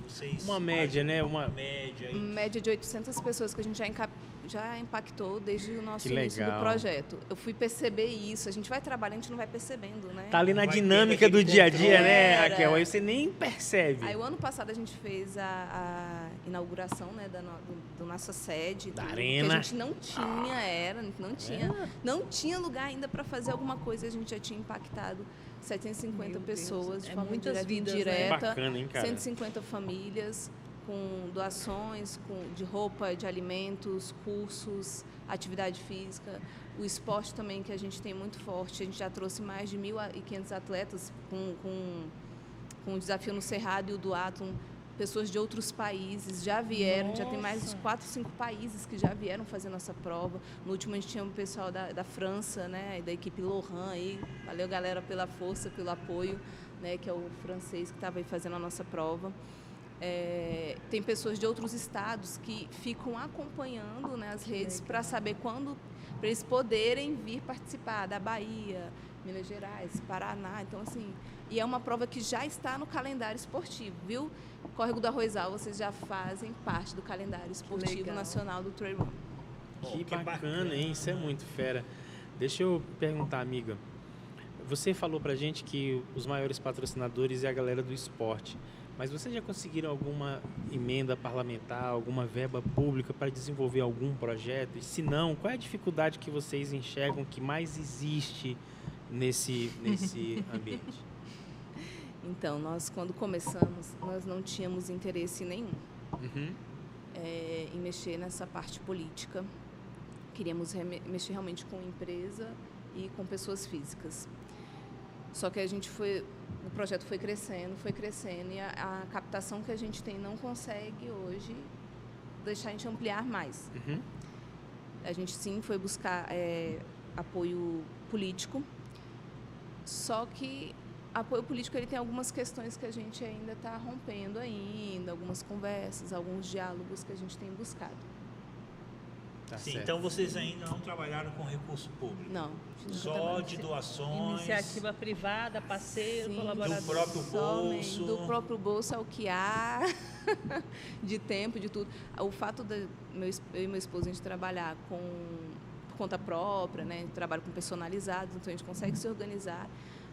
vocês... Uma média, né? Uma média. média de 800 pessoas que a gente já impactou desde o nosso Que início legal. do projeto. Eu fui perceber isso. A gente vai trabalhando, a gente não vai percebendo, né? Tá ali na Vai dinâmica tendo do aquele dia a dia, né, controle. Raquel? Aí você nem percebe. Aí o ano passado a gente fez a inauguração, né, da nossa sede. Da tudo, arena. Que a gente não tinha, não tinha lugar ainda para fazer alguma coisa. A gente já tinha impactado 750 Meu Deus, pessoas de é forma muitas direta e vidas, né? indireta. Bacana, hein, cara? 150 famílias com doações de roupa, de alimentos, cursos, atividade física. O esporte também, que a gente tem muito forte. A gente já trouxe mais de 1.500 atletas com o desafio no Cerrado e o Duatlon. Pessoas de outros países já vieram, já tem mais de 4, 5 países que já vieram fazer nossa prova. No último a gente tinha um pessoal da França, né, da equipe Lohan aí. Valeu, galera, pela força, pelo apoio, né, que é o francês que estava aí fazendo a nossa prova. Tem pessoas de outros estados que ficam acompanhando, né, as redes para saber quando, para eles poderem vir participar, da Bahia, Minas Gerais, Paraná. Então, assim, e é uma prova que já está no calendário esportivo, viu? Córrego do Arrozal, vocês já fazem parte do calendário esportivo nacional do Trail Run. Que bacana, hein? Isso é muito fera. Deixa eu perguntar, amiga. Você falou pra gente que os maiores patrocinadores é a galera do esporte. Mas vocês já conseguiram alguma emenda parlamentar, alguma verba pública para desenvolver algum projeto? E se não, qual é a dificuldade que vocês enxergam que mais existe nesse ambiente? Então, nós quando começamos, nós não tínhamos interesse nenhum em mexer nessa parte política. Queríamos mexer realmente com empresa e com pessoas físicas. Só que o projeto foi crescendo e a captação que a gente tem não consegue hoje deixar a gente ampliar mais. A gente sim foi buscar apoio político, só que apoio político ele tem algumas questões que a gente ainda está rompendo ainda, algumas conversas, alguns diálogos que a gente tem buscado. Tá Sim, certo. então vocês ainda não trabalharam com recurso público? Não. Só de doações? Iniciativa privada, parceiro, colaborador. Do próprio bolso? Do próprio bolso é o que há, de tempo, de tudo. O fato de eu e meu esposo a gente trabalhar por conta própria, né? Trabalho com personalizados, então a gente consegue se organizar.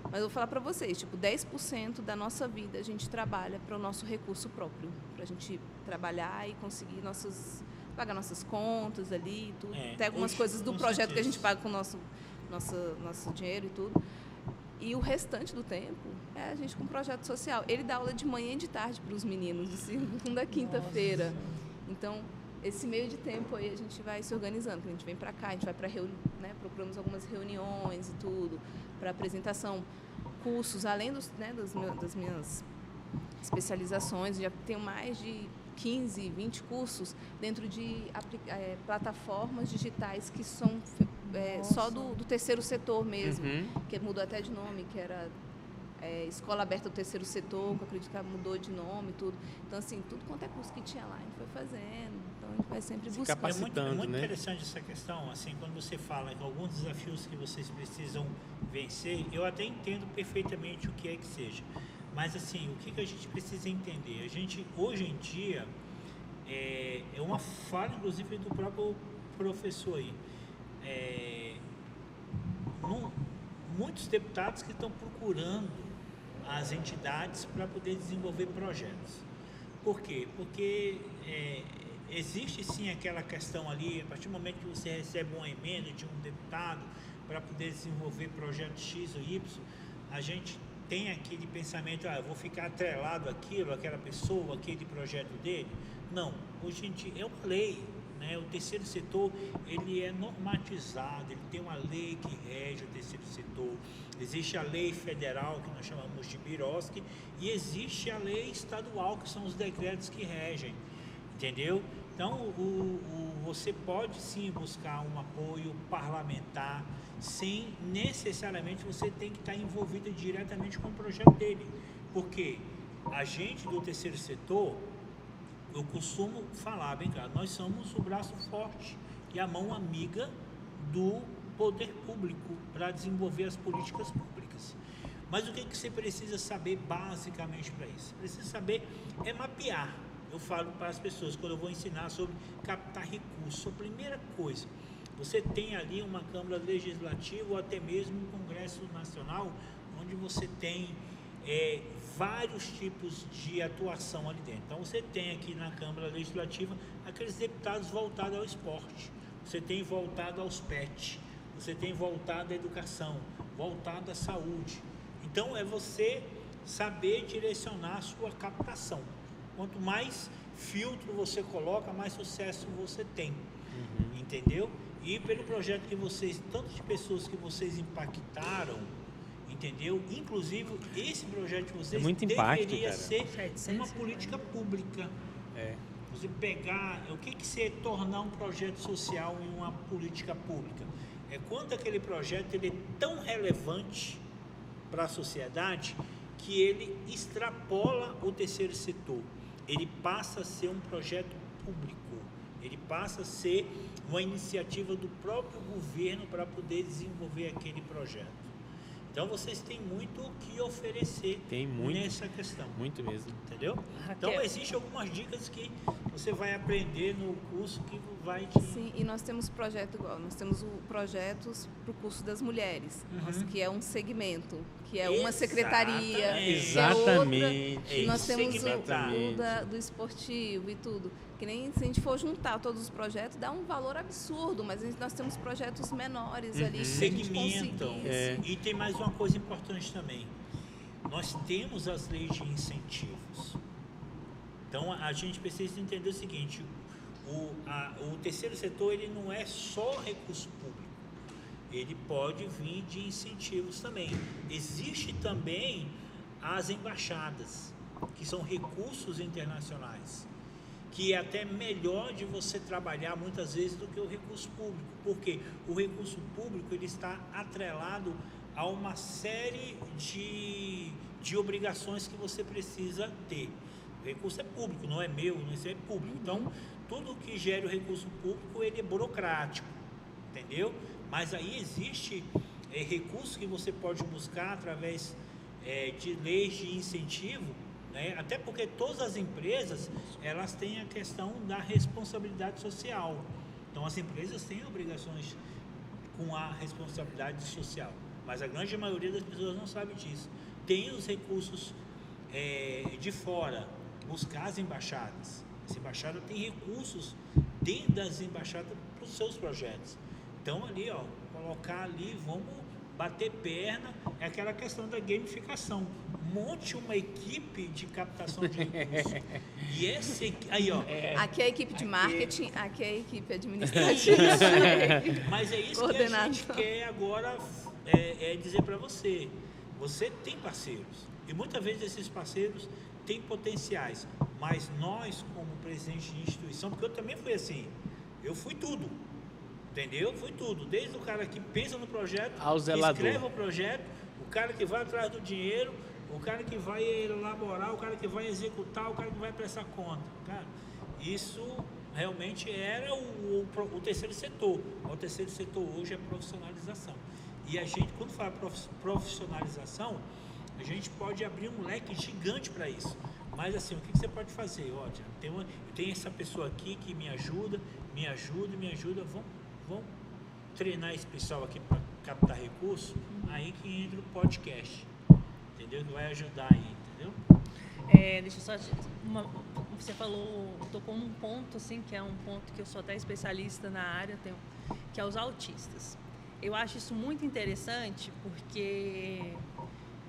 Mas eu vou falar para vocês, 10% da nossa vida a gente trabalha para o nosso recurso próprio, para a gente trabalhar e conseguir pagar nossas contas ali, tudo. Tem algumas coisas do projeto que a gente paga com o nosso dinheiro e tudo. E o restante do tempo é a gente com um projeto social. Ele dá aula de manhã e de tarde para os meninos, de segunda a quinta-feira. Então, esse meio de tempo aí a gente vai se organizando. A gente vem para cá, a gente vai para né, procuramos algumas reuniões e tudo, para apresentação, cursos, além das minhas especializações. Já tenho mais de 15, 20 cursos dentro de plataformas digitais que são só do terceiro setor mesmo, que mudou até de nome, que era Escola Aberta do Terceiro Setor, que eu acredito que mudou de nome e tudo. Então, assim, tudo quanto é curso que tinha lá, a gente foi fazendo. Então, a gente vai sempre buscando. É muito interessante essa questão, assim, quando você fala em alguns desafios que vocês precisam vencer, eu até entendo perfeitamente o que é que seja. Mas, assim, o que a gente precisa entender? A gente, hoje em dia, é uma fala, inclusive, do próprio professor aí. Muitos deputados que estão procurando as entidades para poder desenvolver projetos. Por quê? Porque existe, sim, aquela questão ali, a partir do momento que você recebe uma emenda de um deputado para poder desenvolver projeto X ou Y, a gente tem aquele pensamento, eu vou ficar atrelado àquela pessoa, aquele projeto dele. Não, hoje em dia é uma lei, né? O terceiro setor, ele é normatizado, ele tem uma lei que rege o terceiro setor. Existe a lei federal, que nós chamamos de Biroski, e existe a lei estadual, que são os decretos que regem, entendeu? Então, você pode sim buscar um apoio parlamentar, sem necessariamente você tem que estar envolvido diretamente com o projeto dele, porque a gente do terceiro setor, eu costumo falar bem claro, nós somos o braço forte e a mão amiga do poder público para desenvolver as políticas públicas. Mas o que você precisa saber basicamente para isso? Precisa saber mapear. Eu falo para as pessoas quando eu vou ensinar sobre captar recursos. A primeira coisa, você tem ali uma Câmara Legislativa ou até mesmo um Congresso Nacional, onde você tem vários tipos de atuação ali dentro. Então, você tem aqui na Câmara Legislativa aqueles deputados voltados ao esporte, você tem voltado aos PET, você tem voltado à educação, voltado à saúde. Então, é você saber direcionar a sua captação. Quanto mais filtro você coloca, mais sucesso você tem. Entendeu? E pelo projeto que vocês, tanto de pessoas que vocês impactaram, entendeu? Inclusive, esse projeto de vocês deveria ser uma política pública. Você pegar, o que é tornar um projeto social em uma política pública? É quando aquele projeto ele é tão relevante para a sociedade que ele extrapola o terceiro setor. Ele passa a ser um projeto público. Ele passa a ser uma iniciativa do próprio governo para poder desenvolver aquele projeto. Então, vocês têm muito o que oferecer nessa questão. Muito mesmo. Entendeu? Raquel. Então, existem algumas dicas que você vai aprender no curso que vai te... Sim, e nós temos projeto igual. Nós temos projetos para o curso das mulheres, que é um segmento, que é uma secretaria. Exatamente. Que é outra, e nós temos o do esportivo e tudo. Que nem se a gente for juntar todos os projetos, dá um valor absurdo, mas nós temos projetos menores ali. Segmentam. E tem mais uma coisa importante também. Nós temos as leis de incentivos. Então, a gente precisa entender o seguinte, o terceiro setor ele não é só recurso público, ele pode vir de incentivos também. Existe também as embaixadas, que são recursos internacionais, que é até melhor de você trabalhar muitas vezes do que o recurso público, porque o recurso público ele está atrelado a uma série de obrigações que você precisa ter. O recurso é público, não é meu, não é público. Então, tudo que gera o recurso público ele é burocrático, entendeu? Mas aí existe recursos que você pode buscar através de leis de incentivo, né? Até porque todas as empresas elas têm a questão da responsabilidade social. Então as empresas têm obrigações com a responsabilidade social, mas a grande maioria das pessoas não sabe disso. Tem os recursos de fora, buscar as embaixadas. Essa embaixada tem recursos dentro das embaixadas para os seus projetos. Então ali, colocar ali, vamos bater perna, é aquela questão da gamificação. Monte uma equipe de captação de recursos. E essa aí, aqui é a equipe de marketing, aqui é a equipe administrativa. Mas é isso que a gente quer agora dizer para você. Você tem parceiros. E muitas vezes esses parceiros têm potenciais. Mas nós, como presidente de instituição, porque eu também fui assim, eu fui tudo. Entendeu? Foi tudo. Desde o cara que pensa no projeto, que escreve o projeto, o cara que vai atrás do dinheiro, o cara que vai elaborar, o cara que vai executar, o cara que vai prestar conta. Cara, isso realmente era o terceiro setor. O terceiro setor hoje é profissionalização. E a gente, quando fala profissionalização, a gente pode abrir um leque gigante para isso. Mas assim, o que você pode fazer? Eu tenho essa pessoa aqui que me ajuda. Vamos treinar esse pessoal aqui para captar recursos, aí que entra o podcast, entendeu? Que vai ajudar aí, entendeu? Deixa eu só... você tocou num ponto, assim, que é um ponto que eu sou até especialista na área, que é os autistas. Eu acho isso muito interessante porque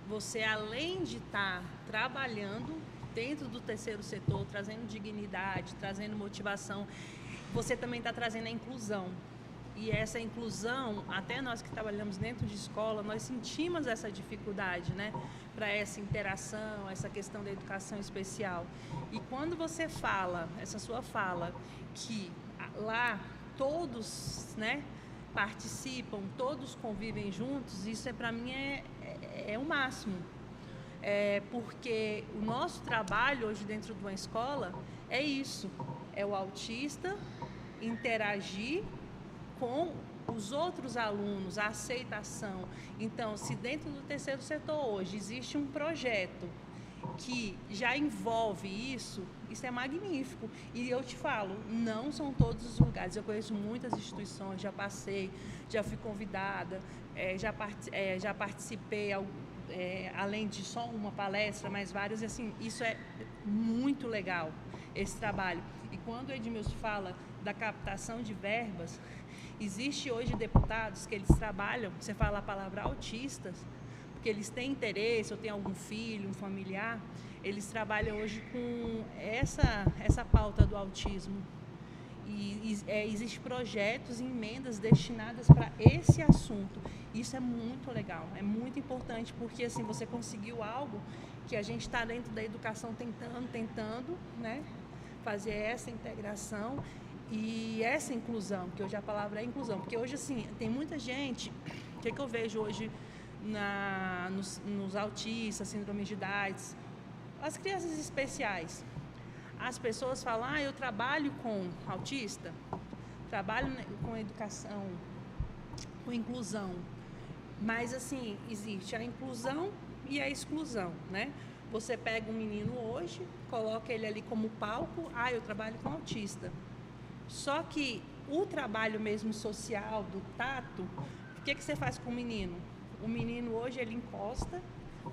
você, além de estar trabalhando dentro do terceiro setor, trazendo dignidade, trazendo motivação, você também está trazendo a inclusão. E essa inclusão, até nós que trabalhamos dentro de escola, nós sentimos essa dificuldade, né? Para essa interação, essa questão da educação especial. E quando você fala, essa sua fala, que lá todos, né, participam, todos convivem juntos, isso para mim é o máximo. Porque o nosso trabalho hoje dentro de uma escola é isso, é o autista interagir com os outros alunos, a aceitação. Então, se dentro do terceiro setor hoje existe um projeto que já envolve isso é magnífico. E eu te falo, não são todos os lugares. Eu conheço muitas instituições, já passei, já fui convidada, já participei, além de só uma palestra, mas várias, e assim, isso é muito legal, esse trabalho. E quando o Edmilson fala da captação de verbas, existe hoje deputados que eles trabalham, você fala a palavra autistas, porque porque eles têm interesse, ou têm algum filho, um familiar, eles trabalham hoje com essa pauta do autismo. E existem projetos e emendas destinadas para esse assunto. Isso é muito legal, é muito importante, porque assim, você conseguiu algo que a gente está dentro da educação tentando, né, fazer essa integração e essa inclusão, que hoje a palavra é inclusão. Porque hoje, assim, tem muita gente, o que eu vejo hoje nos autistas, síndrome de Down, as crianças especiais. As pessoas falam, eu trabalho com autista, trabalho com educação, com inclusão. Mas, assim, existe a inclusão e a exclusão, né? Você pega um menino hoje, coloca ele ali como palco, eu trabalho com autista. Só que o trabalho mesmo social, do tato, o que você faz com o menino? O menino hoje, ele encosta,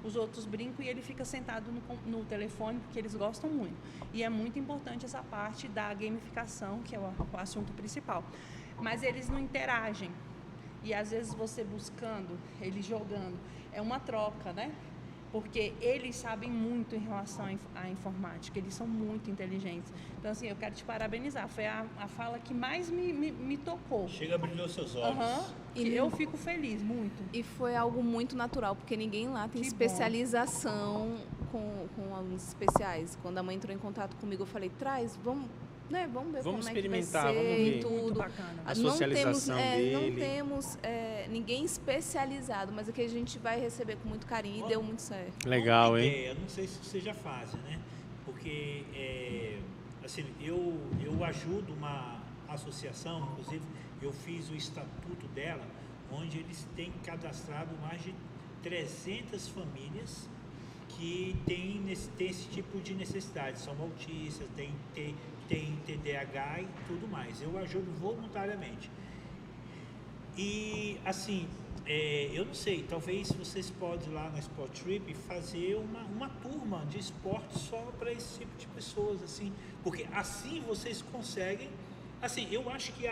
os outros brincam e ele fica sentado no telefone, porque eles gostam muito. E é muito importante essa parte da gamificação, que é o assunto principal. Mas eles não interagem. E às vezes você buscando, eles jogando, é uma troca, né? Porque eles sabem muito em relação à informática, eles são muito inteligentes. Então, assim, eu quero te parabenizar, foi a fala que mais me tocou. Chega a brilhar os seus olhos. E eu fico feliz, muito. E foi algo muito natural, porque ninguém lá tem especialização com alunos especiais. Quando a mãe entrou em contato comigo, eu falei, vamos ver como é que vai ser, vamos ver. tudo. Muito bacana. A socialização dele. Não temos ninguém especializado, mas aqui a gente vai receber com muito carinho e deu muito certo. Legal, hein? Eu não sei se vocês já fazem, né? Porque, assim, eu ajudo uma associação, inclusive eu fiz o estatuto dela, onde eles têm cadastrado mais de 300 famílias que têm esse tipo de necessidade, são autistas, tem TDAH e tudo mais. Eu ajudo voluntariamente. E, assim, eu não sei, talvez vocês podem lá na Sport Trip fazer uma turma de esporte só para esse tipo de pessoas, assim, porque assim vocês conseguem, assim, eu acho que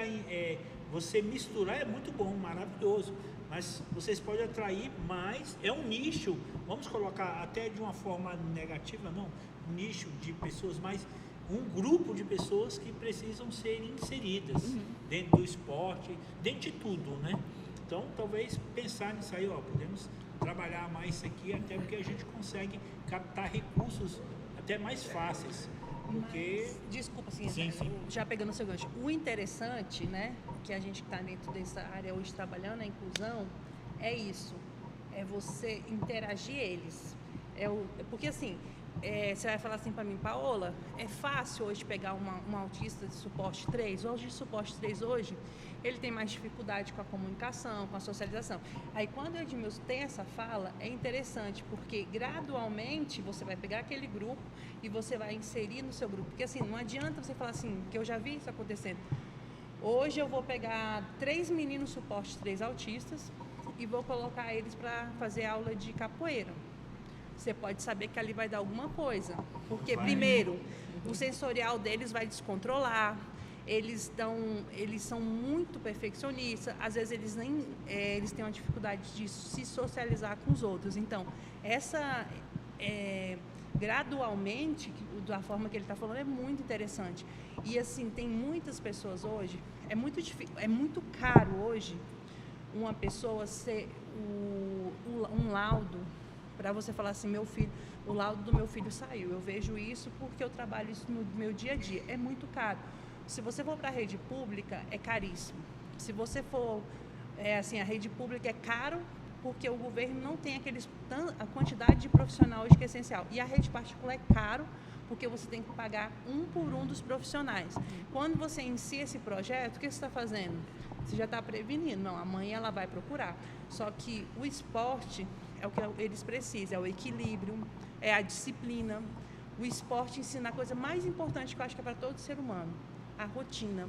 você misturar é muito bom, maravilhoso, mas vocês podem atrair mais, é um nicho, vamos colocar até de uma forma negativa, não, um nicho de pessoas mais, um grupo de pessoas que precisam ser inseridas dentro do esporte, dentro de tudo, né? Então, talvez pensar nisso aí, podemos trabalhar mais isso aqui, até porque a gente consegue captar recursos até mais fáceis. Porque... Mas, desculpa, assim, sim. Já pegando o seu gancho, o interessante, né, que a gente está dentro dessa área hoje trabalhando, a inclusão, é isso, é você interagir eles. Porque assim, você vai falar assim para mim, Paola, é fácil hoje pegar uma autista de suporte 3, o autista de suporte 3 hoje, ele tem mais dificuldade com a comunicação, com a socialização. Aí quando o Edmilson tem essa fala, é interessante, porque gradualmente você vai pegar aquele grupo e você vai inserir no seu grupo. Porque assim, não adianta você falar assim, que eu já vi isso acontecendo. Hoje eu vou pegar 3 meninos suporte 3 autistas e vou colocar eles para fazer aula de capoeira. Você pode saber que ali vai dar alguma coisa. Porque, primeiro, o sensorial deles vai descontrolar, eles são muito perfeccionistas, às vezes eles têm uma dificuldade de se socializar com os outros. Então, gradualmente, da forma que ele está falando, é muito interessante. E, assim, tem muitas pessoas hoje, é muito caro hoje uma pessoa ser um laudo, para você falar assim, o laudo do meu filho saiu. Eu vejo isso porque eu trabalho isso no meu dia a dia. É muito caro. Se você for para a rede pública, é caríssimo. Se você for, a rede pública é caro porque o governo não tem a quantidade de profissional hoje que é essencial. E a rede particular é caro porque você tem que pagar um por um dos profissionais. Quando você inicia esse projeto, o que você está fazendo? Você já está prevenindo. Não, amanhã ela vai procurar. Só que o esporte é o que eles precisam, é o equilíbrio, é a disciplina. O esporte ensina a coisa mais importante que eu acho que é para todo ser humano, a rotina.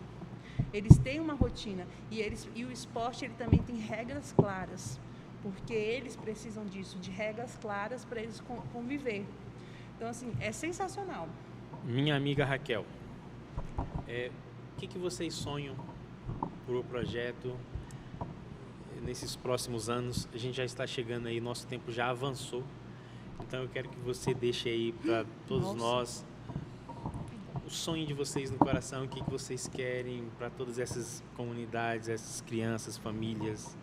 Eles têm uma rotina e o esporte ele também tem regras claras, porque eles precisam disso, de regras claras para eles conviver. Então, assim, é sensacional. Minha amiga Raquel, o que vocês sonham para o projeto nesses próximos anos. A gente já está chegando aí, nosso tempo já avançou. Então eu quero que você deixe aí para todos nós o sonho de vocês no coração, o que vocês querem para todas essas comunidades, essas crianças, famílias.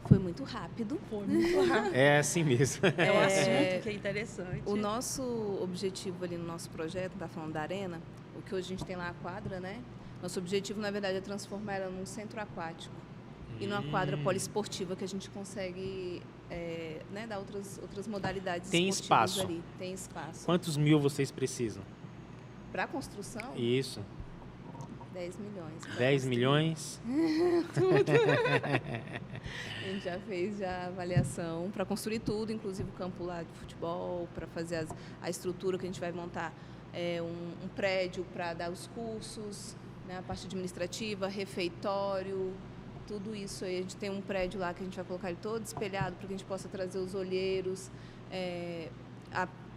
Foi muito rápido. Foi muito rápido. É assim mesmo. É um assunto que é interessante. O nosso objetivo ali no nosso projeto, tá falando da arena, o que hoje a gente tem lá a quadra, né? Nosso objetivo, na verdade, é transformar ela num centro aquático e numa quadra poliesportiva que a gente consegue né, dar outras modalidades Tem esportivas espaço. ali. Tem espaço. Quantos mil vocês precisam? Para a construção, Isso. 10 milhões. pra 10 construir. milhões? A gente já fez a avaliação para construir tudo, inclusive o campo lá de futebol, para fazer a estrutura que a gente vai montar, um prédio para dar os cursos, né, a parte administrativa, refeitório, tudo isso aí. A gente tem um prédio lá que a gente vai colocar ele todo espelhado para que a gente possa trazer os olheiros,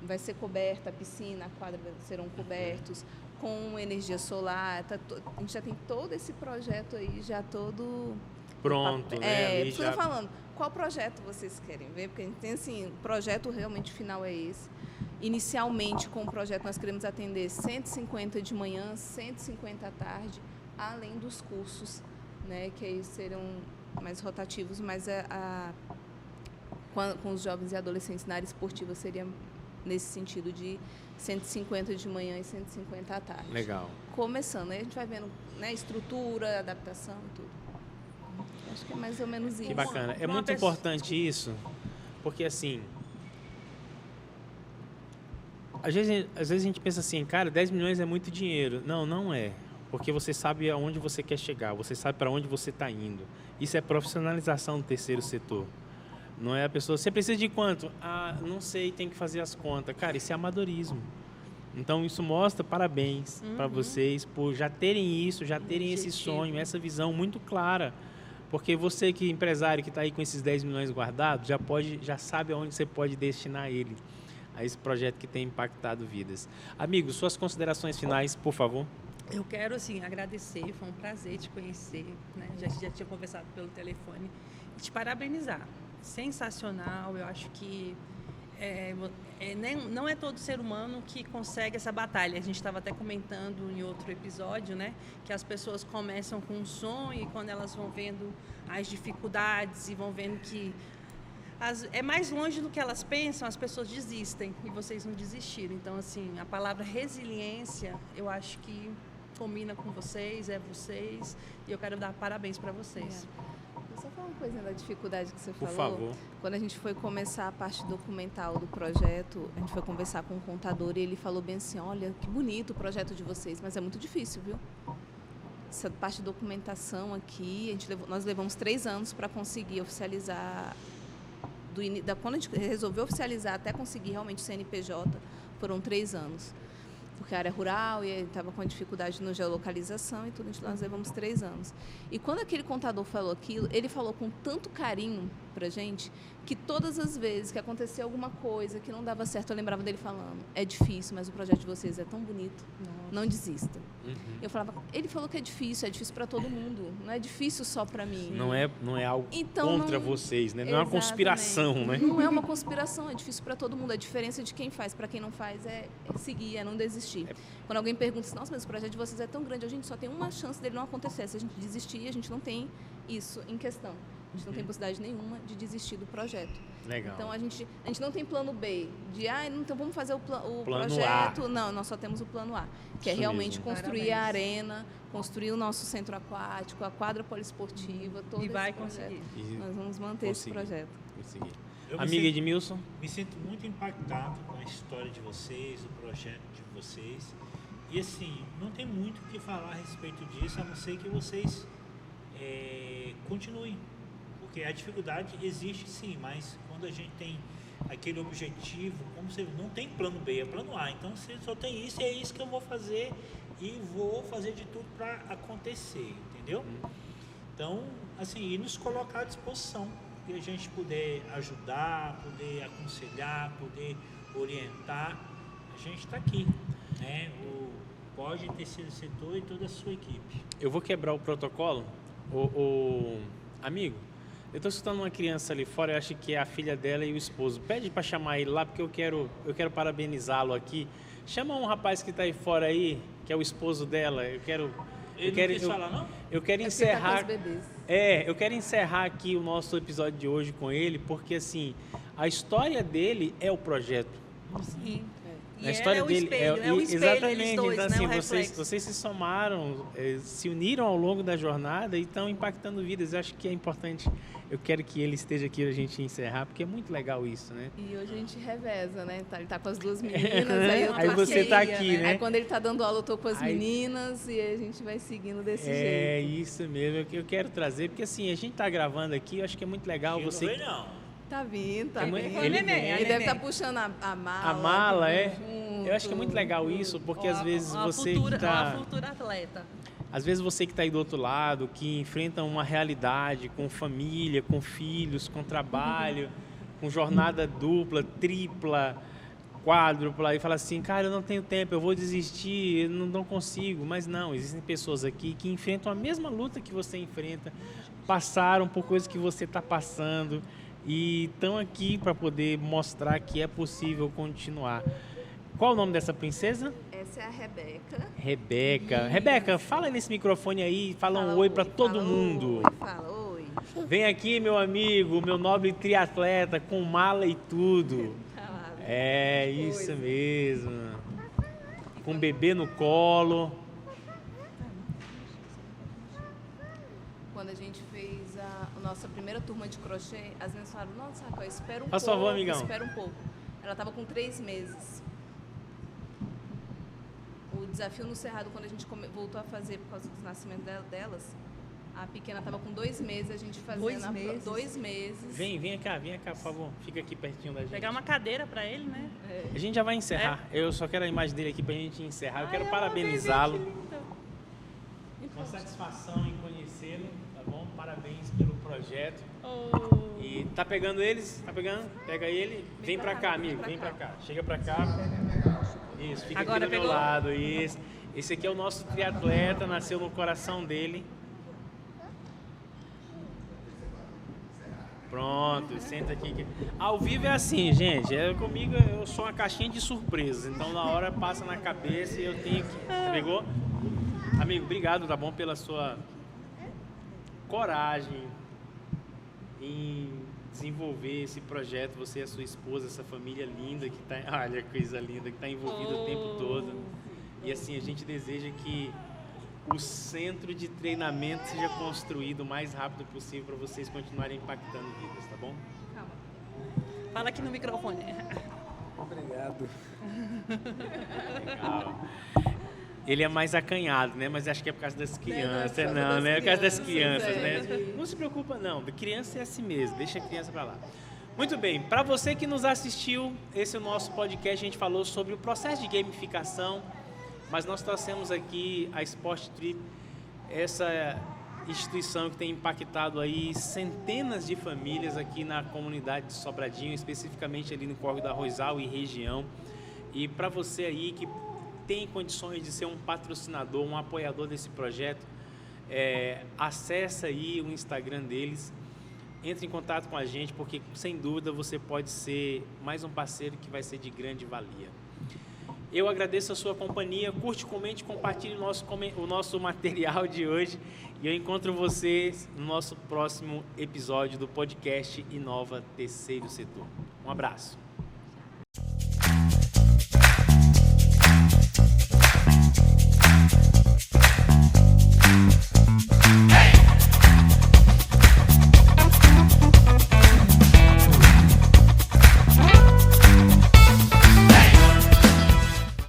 vai ser coberta a piscina, a quadra serão cobertos com energia solar. A gente já tem todo esse projeto aí, já todo Pronto, né? Ali por isso que eu tô falando, qual projeto vocês querem ver? Porque a gente tem assim, o projeto realmente final é esse. Inicialmente, com o projeto, nós queremos atender 150 de manhã, 150 à tarde, além dos cursos, né, que aí serão mais rotativos, mas com os jovens e adolescentes na área esportiva seria nesse sentido de 150 de manhã e 150 à tarde. Legal. Começando, aí a gente vai vendo, né, estrutura, adaptação e tudo. Acho que é mais ou menos isso. Que bacana. É Uma muito pessoa- importante isso, porque assim, às vezes a gente pensa assim, cara, 10 milhões é muito dinheiro. Não, não é. Porque você sabe aonde você quer chegar, você sabe para onde você está indo. Isso é profissionalização do terceiro setor. Não é a pessoa, você precisa de quanto? Ah, não sei, tem que fazer as contas. Cara, isso é amadorismo. Então, isso mostra parabéns para vocês por já terem isso, já terem esse Objetivo. sonho, essa visão muito clara. Porque você que é empresário que está aí com esses 10 milhões guardados, já sabe aonde você pode destinar ele a esse projeto que tem impactado vidas. Amigos, suas considerações finais, por favor. Eu quero, assim, agradecer, foi um prazer te conhecer, né? Já tinha conversado pelo telefone. E te parabenizar. Sensacional, eu acho que não é todo ser humano que consegue essa batalha. A gente estava até comentando em outro episódio, né? Que as pessoas começam com um sonho e quando elas vão vendo as dificuldades e vão vendo que é mais longe do que elas pensam, as pessoas desistem e vocês não desistiram. Então, assim, a palavra resiliência, eu acho que combina com vocês, vocês, e eu quero dar parabéns para vocês. Vou só falar uma coisinha da dificuldade que você Por falou. favor. Quando a gente foi começar a parte documental do projeto, a gente foi conversar com o contador e ele falou bem assim, olha, que bonito o projeto de vocês, mas é muito difícil, viu? Essa parte de documentação aqui, nós levamos 3 anos para conseguir oficializar, quando a gente resolveu oficializar até conseguir realmente o CNPJ, foram 3 anos. Porque a área rural e estava com dificuldade na geolocalização e tudo, nós levamos 3 anos. E quando aquele contador falou aquilo, ele falou com tanto carinho para a gente, que todas as vezes que aconteceu alguma coisa que não dava certo, eu lembrava dele falando, é difícil, mas o projeto de vocês é tão bonito, não desista. Eu falava, ele falou que é difícil para todo mundo, não é difícil só para mim. Não é algo Então, contra vocês, né? Não é uma Exatamente. conspiração, né? Não é uma conspiração, é difícil para todo mundo. A diferença de quem faz para quem não faz é seguir, é não desistir. Quando alguém pergunta assim, nossa, mas o projeto de vocês é tão grande, a gente só tem uma chance dele não acontecer. Se a gente desistir, a gente não tem isso em questão. A gente não tem possibilidade nenhuma de desistir do projeto. Legal. Então, a gente não tem plano B, de, então vamos fazer o Plano projeto. A. Não, nós só temos o plano A, que é Isso realmente mesmo. construir a Parabéns. arena, construir o nosso centro aquático, a quadra poliesportiva, todo E esse vai projeto. conseguir. E Nós vamos manter esse conseguir. projeto. conseguir. Eu me Amiga sinto- Edmilson, Me sinto muito impactado com a história de vocês, o projeto de vocês. E assim, não tem muito o que falar a respeito disso, a não ser que vocês continuem. Porque a dificuldade existe sim, mas quando a gente tem aquele objetivo, como você não tem plano B, é plano A. Então você só tem isso e é isso que eu vou fazer e vou fazer de tudo para acontecer, entendeu? Então, assim, e nos colocar à disposição, que a gente puder ajudar, poder aconselhar, poder orientar, a gente está aqui, né? O Pode Terceiro Setor e toda a sua equipe. eu vou quebrar o protocolo. Amigo, Eu estou escutando uma criança ali fora, eu acho que é a filha dela e o esposo. Pede para chamar ele lá, porque eu quero parabenizá-lo aqui. Chama um rapaz que está aí fora aí, que é o esposo dela. Ele não quis falar, não? Eu quero É porque encerrar. tá com os bebês. Eu quero encerrar aqui o nosso episódio de hoje com ele, porque assim, a história dele é o projeto. Sim. A E história é o dele espelho, é o espelho, exatamente. eles dois, Então, né, assim, o reflexo. vocês se somaram, se uniram ao longo da jornada e estão impactando vidas. Eu acho que é importante. Eu quero que ele esteja aqui para a gente encerrar, porque é muito legal isso, né? E hoje a gente reveza, né? Ele tá com as duas meninas, aí eu tô Aí você tá aqui, aqui, né? Aí quando ele tá dando aula, eu tô com as Aí- meninas e a gente vai seguindo desse jeito. É isso mesmo que eu quero trazer, porque assim, a gente está gravando aqui, eu acho que é muito legal Chico você. não vem, não. Tá vindo, tá É vindo. muito- Foi ele- neném, Ele deve neném. estar puxando a mala. A mala, tudo é. junto. Eu acho que é muito legal isso, porque às vezes você que Uma tá. futura atleta. Às vezes você que está aí do outro lado, que enfrenta uma realidade com família, com filhos, com trabalho, com jornada dupla, tripla, quádrupla, e fala assim, cara, eu não tenho tempo, eu vou desistir, eu não consigo. Mas não, existem pessoas aqui que enfrentam a mesma luta que você enfrenta, passaram por coisas que você está passando e estão aqui para poder mostrar que é possível continuar. Qual o nome dessa princesa? Essa é a Rebeca. Rebeca. Rebeca, fala nesse microfone aí, fala um oi para todo fala mundo. Oi, fala oi. Vem aqui, meu amigo, meu nobre triatleta, com mala e tudo. Tá, É que isso coisa. mesmo. Com bebê no colo. Quando a gente fez a nossa primeira turma de crochê, as meninas falaram, nossa, Raquel, espera um Faz pouco, favor, amigão. espera um pouco. Ela estava com 3 meses. O desafio no Cerrado, quando a gente voltou a fazer por causa dos nascimentos delas, a pequena estava com 2 meses, a gente fazendo 2 meses? 2 meses. Vem cá, por favor. Fica aqui pertinho da gente. Pegar uma cadeira para ele, né? É. A gente já vai encerrar. Eu só quero a imagem dele aqui pra gente encerrar. Eu quero parabenizá-lo. Uma satisfação em conhecê-lo, tá bom? Parabéns pelo projeto. Oh. E tá pegando eles? Tá pegando? Pega ele. Vem pra cá, amigo. Vem pra cá. Chega pra cá. Isso, fica Agora aqui do meu pegou? lado. Isso. Esse aqui é o nosso triatleta, nasceu no coração dele. Pronto, senta aqui. Ao vivo é assim, gente. Comigo eu sou uma caixinha de surpresas. Então na hora passa na cabeça e eu tenho que. Pegou? Amigo, obrigado, tá bom? Pela sua coragem em desenvolver esse projeto. Você e a sua esposa, essa família linda que tá. Olha que coisa linda, que tá envolvida o tempo todo. E assim, a gente deseja que o centro de treinamento seja construído o mais rápido possível para vocês continuarem impactando vidas, tá bom? Calma. Fala aqui no microfone. Obrigado. Legal. Ele é mais acanhado, né? Mas acho que é por causa das crianças. causa Não, das né? É por causa das crianças, crianças, né? é. Não se preocupa, não. Criança é assim mesmo. Deixa a criança para lá. Muito bem. Para você que nos assistiu, esse é o nosso podcast. A gente falou sobre o processo de gamificação. Mas nós trouxemos aqui a Sport Trip, essa instituição que tem impactado aí centenas de famílias aqui na comunidade de Sobradinho, especificamente ali no Córrego da Arrozal e região. E para você aí que tem condições de ser um patrocinador, um apoiador desse projeto, acessa aí o Instagram deles, entre em contato com a gente, porque sem dúvida você pode ser mais um parceiro que vai ser de grande valia. Eu agradeço a sua companhia, curte, comente, compartilhe o nosso material de hoje e eu encontro vocês no nosso próximo episódio do podcast Inova Terceiro Setor. Um abraço.